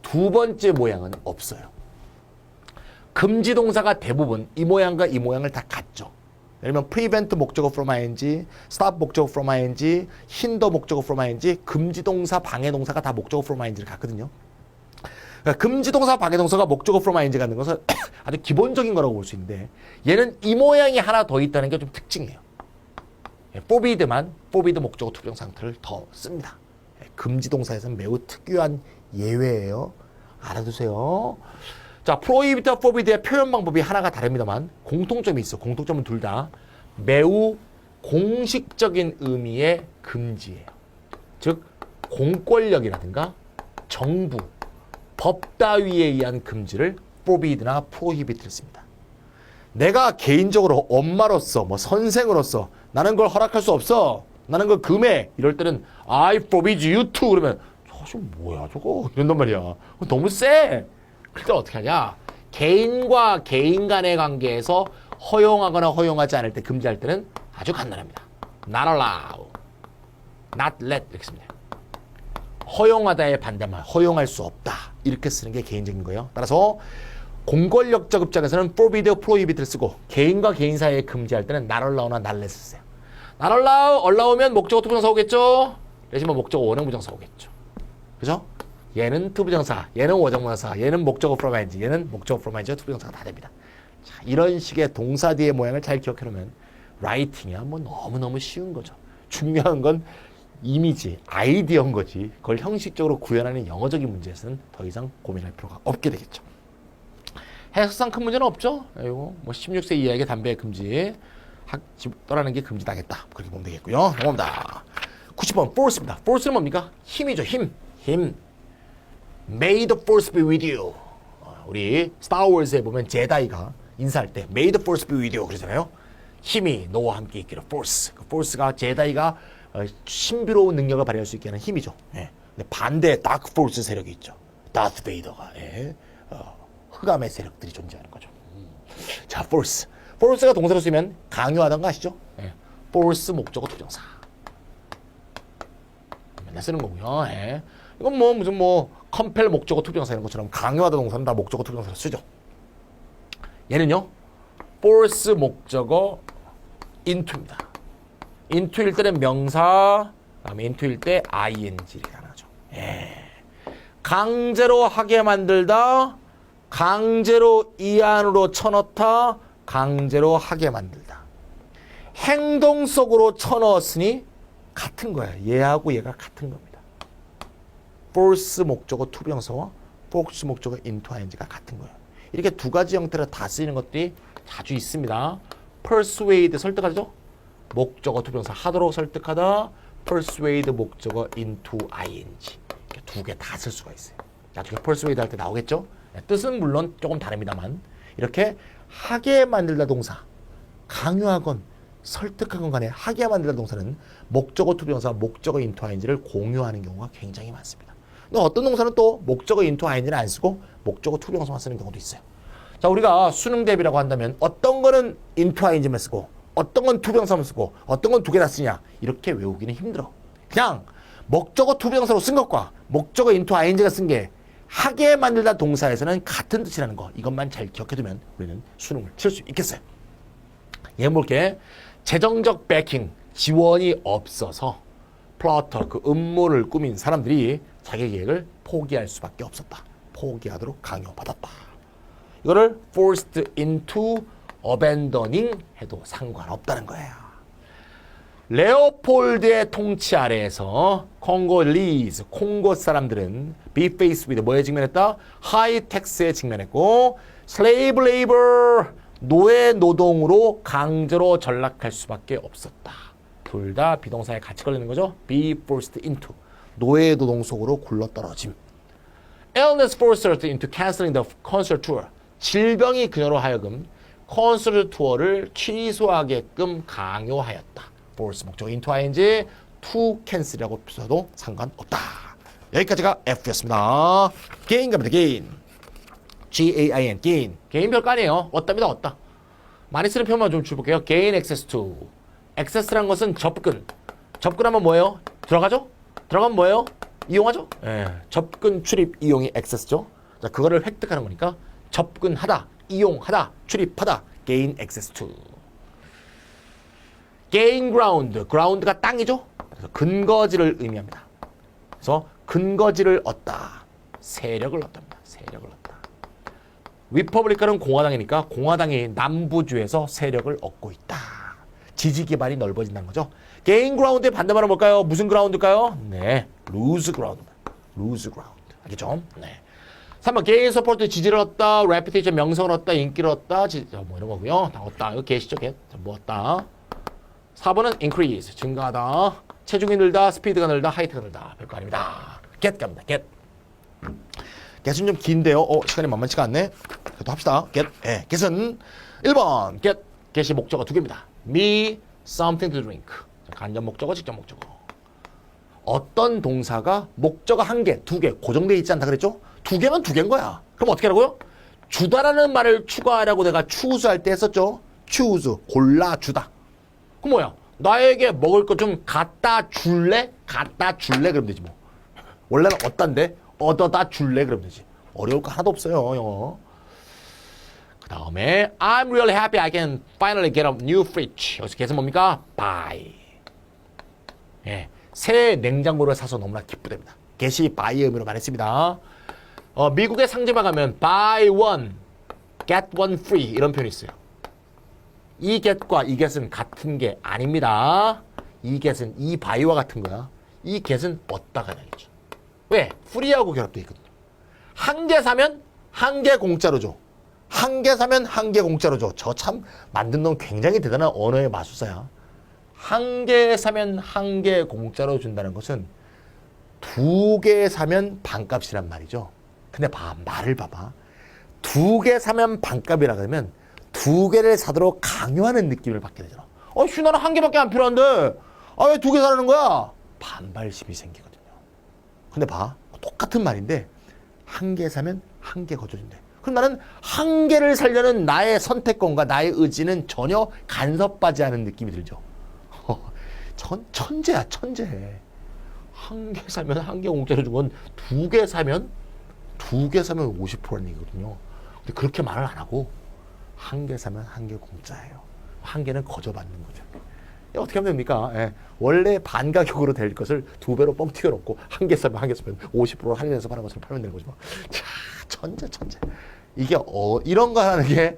두 번째 모양은 없어요. 금지 동사가 대부분 이 모양과 이 모양을 다 갖죠. 예를 들면 prevent 목적어 from ing, stop 목적어 from ing, hinder 목적어 from ing, 금지 동사, 방해 동사가 다 목적어 from ing를 갖거든요. 그러니까 금지 동사, 방해 동사가 목적어 from ing 갖는 것은 아주 기본적인 거라고 볼 수 있는데 얘는 이 모양이 하나 더 있다는 게 좀 특징이에요. forbid만 forbid 목적어 투부정 상태를 더 씁니다. 금지 동사에서는 매우 특유한 예외예요. 알아두세요. 자, prohibit와 forbid의 표현 방법이 하나가 다릅니다만 공통점이 있어. 공통점은 둘 다 매우 공식적인 의미의 금지예요. 즉 공권력이라든가 정부, 법 따위에 의한 금지를 forbid나 prohibit를 씁니다. 내가 개인적으로 엄마로서 뭐 선생으로서 나는 걸 허락할 수 없어. 나는 걸 금해. 이럴 때는 I forbid you to 그러면 저거 뭐야 저거 이런단 말이야. 너무 세. 그때 어떻게 하냐? 개인과 개인 간의 관계에서 허용하거나 허용하지 않을 때 금지할 때는 아주 간단합니다. Not allow, not let 이렇게 씁니다. 허용하다의 반대말, 허용할 수 없다 이렇게 쓰는 게 개인적인 거예요. 따라서 공권력적 입장에서는 forbid, prohibit를 쓰고 개인과 개인 사이에 금지할 때는 not allow나 not let을 쓰세요. not allow, allow면 목적어 투부정사 오겠죠? 내지만 목적어 원형 부정사 오겠죠. 그죠? 얘는 투부정사, 얘는 원형부정사, 얘는 목적어 from ing, 얘는 목적어 from ing와 투부정사가 다 됩니다. 자, 이런 식의 동사 뒤의 모양을 잘 기억해 놓으면 라이팅이야 뭐 너무너무 쉬운 거죠. 중요한 건 이미지, 아이디어인 거지. 그걸 형식적으로 구현하는 영어적인 문제에서는 더 이상 고민할 필요가 없게 되겠죠. 해석상 큰 문제는 없죠. 이거 뭐 16세 이하에게 담배 금지, 집 떠나는 게 금지당했다. 그렇게 보면 되겠고요. 넘어갑니다. 90번 force입니다. force는 뭡니까? 힘이죠. 힘. May the force be with you. 우리 스타워즈에 보면 제다이가 인사할 때 May the force be with you 그러잖아요. 힘이 너와 함께 있기를 force. 그 force가 제다이가 신비로운 능력을 발휘할 수 있게 하는 힘이죠. 근데 반대에 다크 포스 세력이 있죠. 다스 베이더가 흑암의 세력들이 존재하는 거죠. 자, force. force가 동사로 쓰면 강요하던 거 아시죠? 예. force 목적어 투정사. 맨날 쓰는 거고요. 예. 이건 뭐 무슨 뭐 compel 목적어 투정사 이런 것처럼 강요하던 동사는 다 목적어 투정사로 쓰죠. 얘는요. force 목적어 into입니다. into일 때는 명사, 그다음에 into일 때 ing를 하나죠. 예. 강제로 하게 만들다, 강제로 이 안으로 쳐넣다, 강제로 하게 만들다. 행동 속으로 쳐넣었으니 같은 거야. 얘하고 얘가 같은 겁니다. force 목적어 투병사와 force 목적어 into ing가 같은 거예요. 이렇게 두 가지 형태로 다 쓰이는 것들이 자주 있습니다. persuade 설득하죠? 목적어 투병사 하도록 설득하다, persuade 목적어 into ing. 이렇게 두 개 다 쓸 수가 있어요. 나중에 persuade 할 때 나오겠죠? 뜻은 물론 조금 다릅니다만 이렇게 하게 만들다 동사, 강요하건 설득하건 간에 하게 만들다 동사는 목적어 투병사, 목적어 into ing를 공유하는 경우가 굉장히 많습니다. 근데 어떤 동사는 또 목적어 into ing를 안 쓰고 목적어 투병사만 쓰는 경우도 있어요. 자, 우리가 수능 대비라고 한다면 어떤 거는 into ing만 쓰고 어떤 건 투병사만 쓰고 어떤 건 두 개 다 쓰냐 이렇게 외우기는 힘들어. 그냥 목적어 투병사로 쓴 것과 목적어 into ing가 쓴 게 하게 만들다 동사에서는 같은 뜻이라는 거, 이것만 잘 기억해두면 우리는 수능을 칠 수 있겠어요. 얘 볼게. 재정적 배킹, 지원이 없어서 플러터, 그 음모를 꾸민 사람들이 자기 계획을 포기할 수밖에 없었다. 포기하도록 강요받았다. 이거를 forced into abandoning 해도 상관없다는 거예요. 레오폴드의 통치 아래에서 콩골리즈, 콩고 사람들은 be faced with 뭐에 직면했다? high tax에 직면했고 slave labor, 노예 노동으로 강제로 전락할 수밖에 없었다. 둘 다 비동사에 같이 걸리는 거죠. be forced into, 노예 노동 속으로 굴러떨어짐. illness forced her into canceling the concert tour, 질병이 그녀로 하여금 콘서트 투어를 취소하게끔 강요하였다. force 목적 into ing, to cancel이라고 써도 상관없다. 여기까지가 F였습니다. gain 갑니다. gain. G-A-I-N, gain. gain 별거 아니에요. 얻답니다. 얻다. 많이 쓰는 표현만 좀 줄볼게요. gain access to. access라는 것은 접근. 접근하면 뭐예요? 들어가죠? 들어가면 뭐예요? 이용하죠? 예. 접근, 출입, 이용이 access죠. 자, 그거를 획득하는 거니까 접근하다, 이용하다, 출입하다. gain access to. gain ground. ground가 땅이죠? 그래서 근거지를 의미합니다. 그래서 근거지를 얻다. 세력을 얻답니다. 세력을 얻다. 리퍼블리칸은 공화당이니까 공화당이 남부주에서 세력을 얻고 있다. 지지 기반이 넓어진다는 거죠. gain ground의 반대말은 뭘까요? 무슨 그라운드일까요? 네, lose ground. lose ground. 알겠죠? 네. 3번 gain support, 지지를 얻다, reputation, 명성을 얻다, 인기를 얻다, 뭐 이런 거고요. 다 얻다. 이거 get이죠, get. 뭐 얻다. 4번은 increase, 증가하다, 체중이 늘다, 스피드가 늘다, 하이트가 늘다. 별거 아닙니다. get 갑니다. get. get은 좀 긴데요. 시간이 만만치가 않네. 그래도 합시다. get. 예, get은 1번 get. get이 목적어 두 개입니다. me something to drink. 간접 목적어, 직접 목적어. 어떤 동사가 목적어 한 개, 두 개 고정되어 있지 않다 그랬죠? 두 개면 두 개인 거야. 그럼 어떻게 하라고요? 주다라는 말을 추가하라고 내가 choose 할 때 했었죠? choose, 골라주다. 그 뭐야? 나에게 먹을 거 좀 갖다 줄래? 갖다 줄래? 그러면 되지 뭐. 원래는 얻단데 얻어다 줄래? 그러면 되지. 어려울 거 하나도 없어요, 영어. 그 다음에 I'm really happy I can finally get a new fridge. 여기서 get은 뭡니까? buy. 예, 새 냉장고를 사서 너무나 기쁘답니다. get이 buy 의미로 말했습니다. 미국의 상점에 가면 buy one, get one free 이런 표현이 있어요. 이 get과 이 get은 같은 게 아닙니다. 이 get은 이 buy와 같은 거야. 이 get은 얻다가 되겠죠. 왜? free하고 결합되어 있거든요. 한 개 사면 한 개 공짜로 줘. 한 개 사면 한 개 공짜로 줘. 저 참 만든 놈 굉장히 대단한 언어의 마술사야. 한 개 사면 한 개 공짜로 준다는 것은 두 개 사면 반값이란 말이죠. 근데 말을 봐봐. 두 개 사면 반값이라 그러면 두 개를 사도록 강요하는 느낌을 받게 되잖아. 나는 한 개밖에 안 필요한데 왜 두 개 사라는 거야? 반발심이 생기거든요. 근데 봐. 똑같은 말인데 한 개 사면 한 개 거둬준대. 그럼 나는 한계를 살려는 나의 선택권과 나의 의지는 전혀 간섭하지 않은 느낌이 들죠. 천재야, 천재. 한 개 사면 한 개 공짜로 준 건 두 개 사면 50%라는 얘기거든요. 근데 그렇게 말을 안 하고 한 개 사면 한 개 공짜예요. 한 개는 거저받는 거죠. 어떻게 하면 됩니까? 예. 원래 반가격으로 될 것을 두 배로 뻥 튀겨놓고 한 개 사면 50% 할인해서 파는 것을 팔면 되는 거죠. 자, 천재. 이게 이런 거 하는 게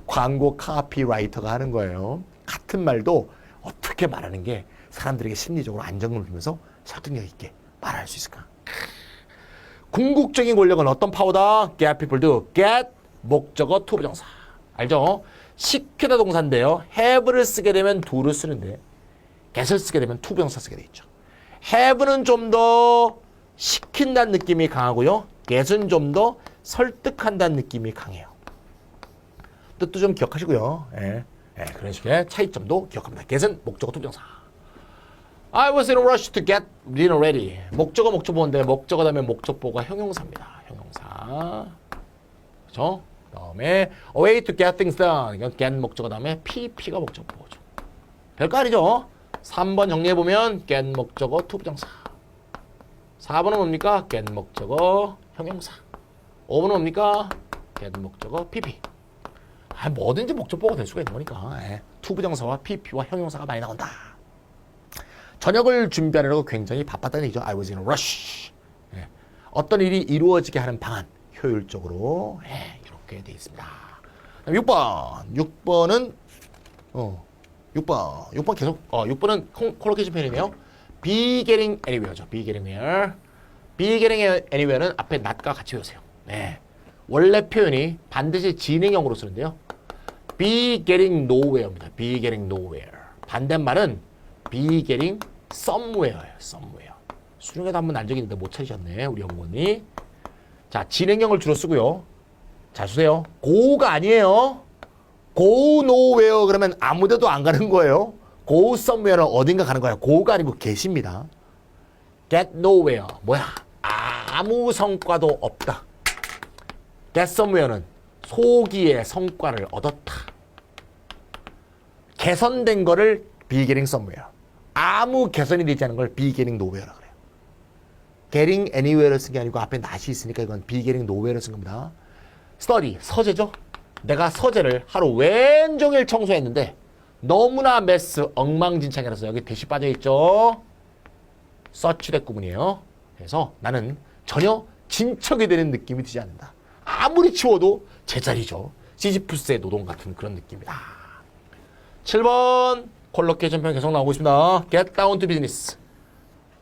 광고 카피라이터가 하는 거예요. 같은 말도 어떻게 말하는 게 사람들에게 심리적으로 안정감을 주면서 설득력 있게 말할 수 있을까? 궁극적인 권력은 어떤 파워다? Get people do. Get 목적어 to 부정사. 알죠? 시키다 동사인데요. have를 쓰게 되면 do를 쓰는데 get을 쓰게 되면 to 부정사 쓰게 돼 있죠. have는 좀 더 시킨다는 느낌이 강하고요. get은 좀 더 설득한다는 느낌이 강해요. 뜻도 좀 기억하시고요. 그런 식의 차이점도 기억합니다. get은 목적어 to 부정사. I was in a rush to get dinner ready. 목적어 목적보인데 목적어 다음에 목적보가 형용사입니다. 형용사. 그렇죠? 다음에 a way to get things done. 이건 get 목적어 다음에 PP가 목적보죠. 별거 아니죠? 3번 정리해보면 get 목적어 to 부정사. 4번은 뭡니까? get 목적어 형용사. 5번은 뭡니까? get 목적어 PP. 뭐든지 목적보가 될 수가 있는 거니까. to 부정사와 PP와 형용사가 많이 나온다. 저녁을 준비하느라고 굉장히 바빴다는 얘기죠. I was in a rush. 어떤 일이 이루어지게 하는 방안. 효율적으로. 이렇게 되어 있습니다. 6번은 6번 계속 6번은 콜로케이션 표현이네요. be getting anywhere죠. be getting there. be getting anywhere는 앞에 not과 같이 외우세요. 원래 표현이 반드시 진행형으로 쓰는데요. be getting nowhere입니다. be getting nowhere. 반대말은 be getting somewhere예요. somewhere. 수능에도 한번 난 적이 있는데 못 찾으셨네. 우리 연구원이. 자, 진행형을 주로 쓰고요. 잘 쓰세요. go가 아니에요. go nowhere 그러면 아무데도 안 가는 거예요. go somewhere는 어딘가 가는 거예요. go가 아니고 get입니다. get nowhere. 뭐야? 아무 성과도 없다. get somewhere는 소기의 성과를 얻었다. 개선된 거를 be getting somewhere. 아무 개선이 되지 않은 걸 be getting nowhere라고 그래요. getting anywhere를 쓴 게 아니고 앞에 not이 있으니까 이건 be getting nowhere를 쓴 겁니다. study, 서재죠. 내가 서재를 하루 왼종일 청소했는데 너무나 메스, 엉망진창이라서 여기 대시 빠져있죠. 서치대 구문이에요. 그래서 나는 전혀 진척이 되는 느낌이 들지 않는다. 아무리 치워도 제자리죠. 시지프스의 노동 같은 그런 느낌이다. 7번 콜로케이션 표현 계속 나오고 있습니다. Get down to business.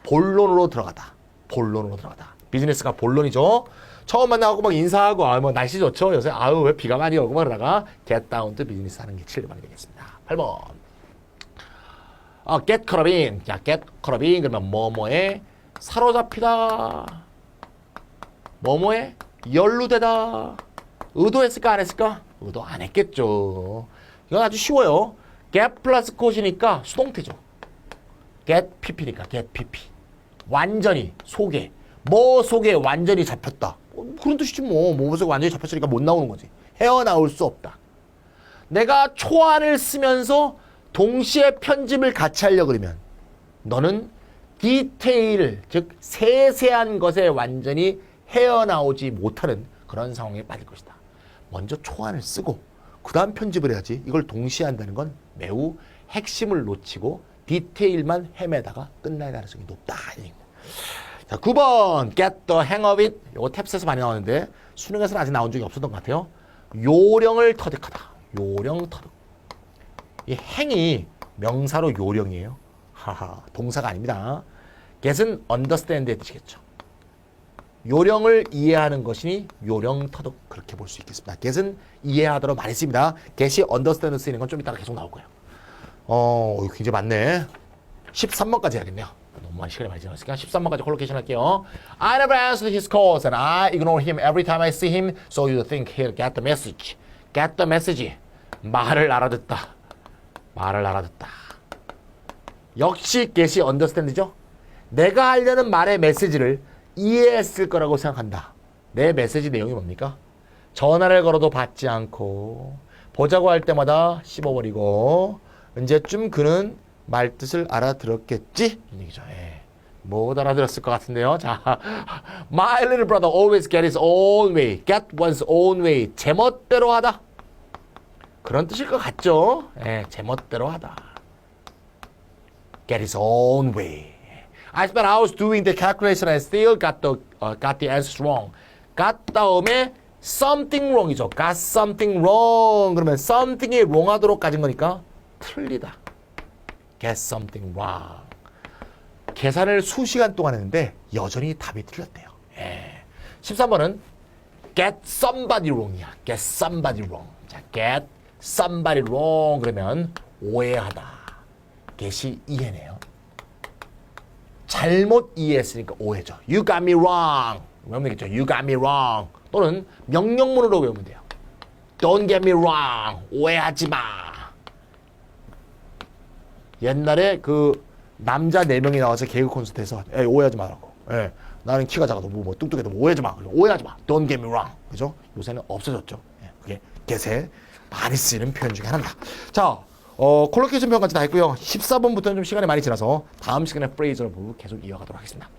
본론으로 들어가다. 본론으로 들어가다. 비즈니스가 본론이죠. 처음 만나고 막 인사하고 뭐 날씨 좋죠. 요새 왜 비가 많이 오고 막 그러다가 get down to business 하는 게 7번이 되겠습니다. 8번. get caught up in. 자, get caught up in 그러면 뭐뭐에 사로잡히다. 뭐뭐에 연루되다. 의도했을까 안 했을까? 의도 안 했겠죠. 이건 아주 쉬워요. get 플러스 caught이니까 수동태죠. get pp니까 get pp. 완전히 속에 뭐 속에 완전히 잡혔다. 그런 뜻이지 뭐. 뭐 속에 완전히 잡혔으니까 못 나오는 거지. 헤어나올 수 없다. 내가 초안을 쓰면서 동시에 편집을 같이 하려고 그러면 너는 디테일, 즉 세세한 것에 완전히 헤어나오지 못하는 그런 상황에 빠질 것이다. 먼저 초안을 쓰고 그 다음 편집을 해야지. 이걸 동시에 한다는 건 매우 핵심을 놓치고 디테일만 헤매다가 끝날 가능성이 높다. 자, 9번 get the hang of it. 이거 탭스에서 많이 나오는데 수능에서는 아직 나온 적이 없었던 것 같아요. 요령을 터득하다. 요령 터득. 이 행이 명사로 요령이에요. 하하, 동사가 아닙니다. get은 understand의 뜻이겠죠. 요령을 이해하는 것이니 요령 터득 그렇게 볼 수 있겠습니다. get은 이해하도록 많이 씁니다. get이 understand 쓰이는 건 좀 이따가 계속 나올 거예요. 굉장히 많네. 13번까지 해야겠네요. 너무 많이 시간이 많이 지났으니까 13번까지 콜로케이션 할게요. I never answered his calls and I ignore him every time I see him so you think he'll get the message. Get the message. 말을 알아듣다. 말을 알아듣다. 역시 get이 understand죠. 내가 하려는 말의 메시지를 이해했을 거라고 생각한다. 내 메시지 내용이 뭡니까? 전화를 걸어도 받지 않고 보자고 할 때마다 씹어버리고 언제쯤 그는 말뜻을 알아들었겠지? 이 얘기죠. 예. 못 알아들었을 것 같은데요. 자, My little brother always get his own way. Get one's own way. 제멋대로 하다. 그런 뜻일 것 같죠? 예, 제멋대로 하다. Get his own way. I spent hours doing the calculation and still got the answers wrong. got 다음에 something wrong이죠. got something wrong. 그러면 something이 wrong하도록 가진 거니까 틀리다. get something wrong. 계산을 수시간 동안 했는데 여전히 답이 틀렸대요. 예. 13번은 get somebody wrong이야. get somebody wrong. 자, get somebody wrong 그러면 오해하다. get이 이해네요. 잘못 이해했으니까 오해죠. You got me wrong. 외우면 되겠죠. You got me wrong. 또는 명령문으로 외우면 돼요. Don't get me wrong. 오해하지 마. 옛날에 그 남자 4명이 나와서 개그 콘서트에서 오해하지 말라고. 예, 나는 키가 작아도 뭐 뚱뚱해도 오해하지 마. 오해하지 마. Don't get me wrong. 그죠? 요새는 없어졌죠. 예, 그게 get에 많이 쓰이는 표현 중에 하나입니다. 자, 콜로케이션 표현까지 다 했고요. 14번부터는 좀 시간이 많이 지나서 다음 시간에 프레이즈를 보고 계속 이어가도록 하겠습니다.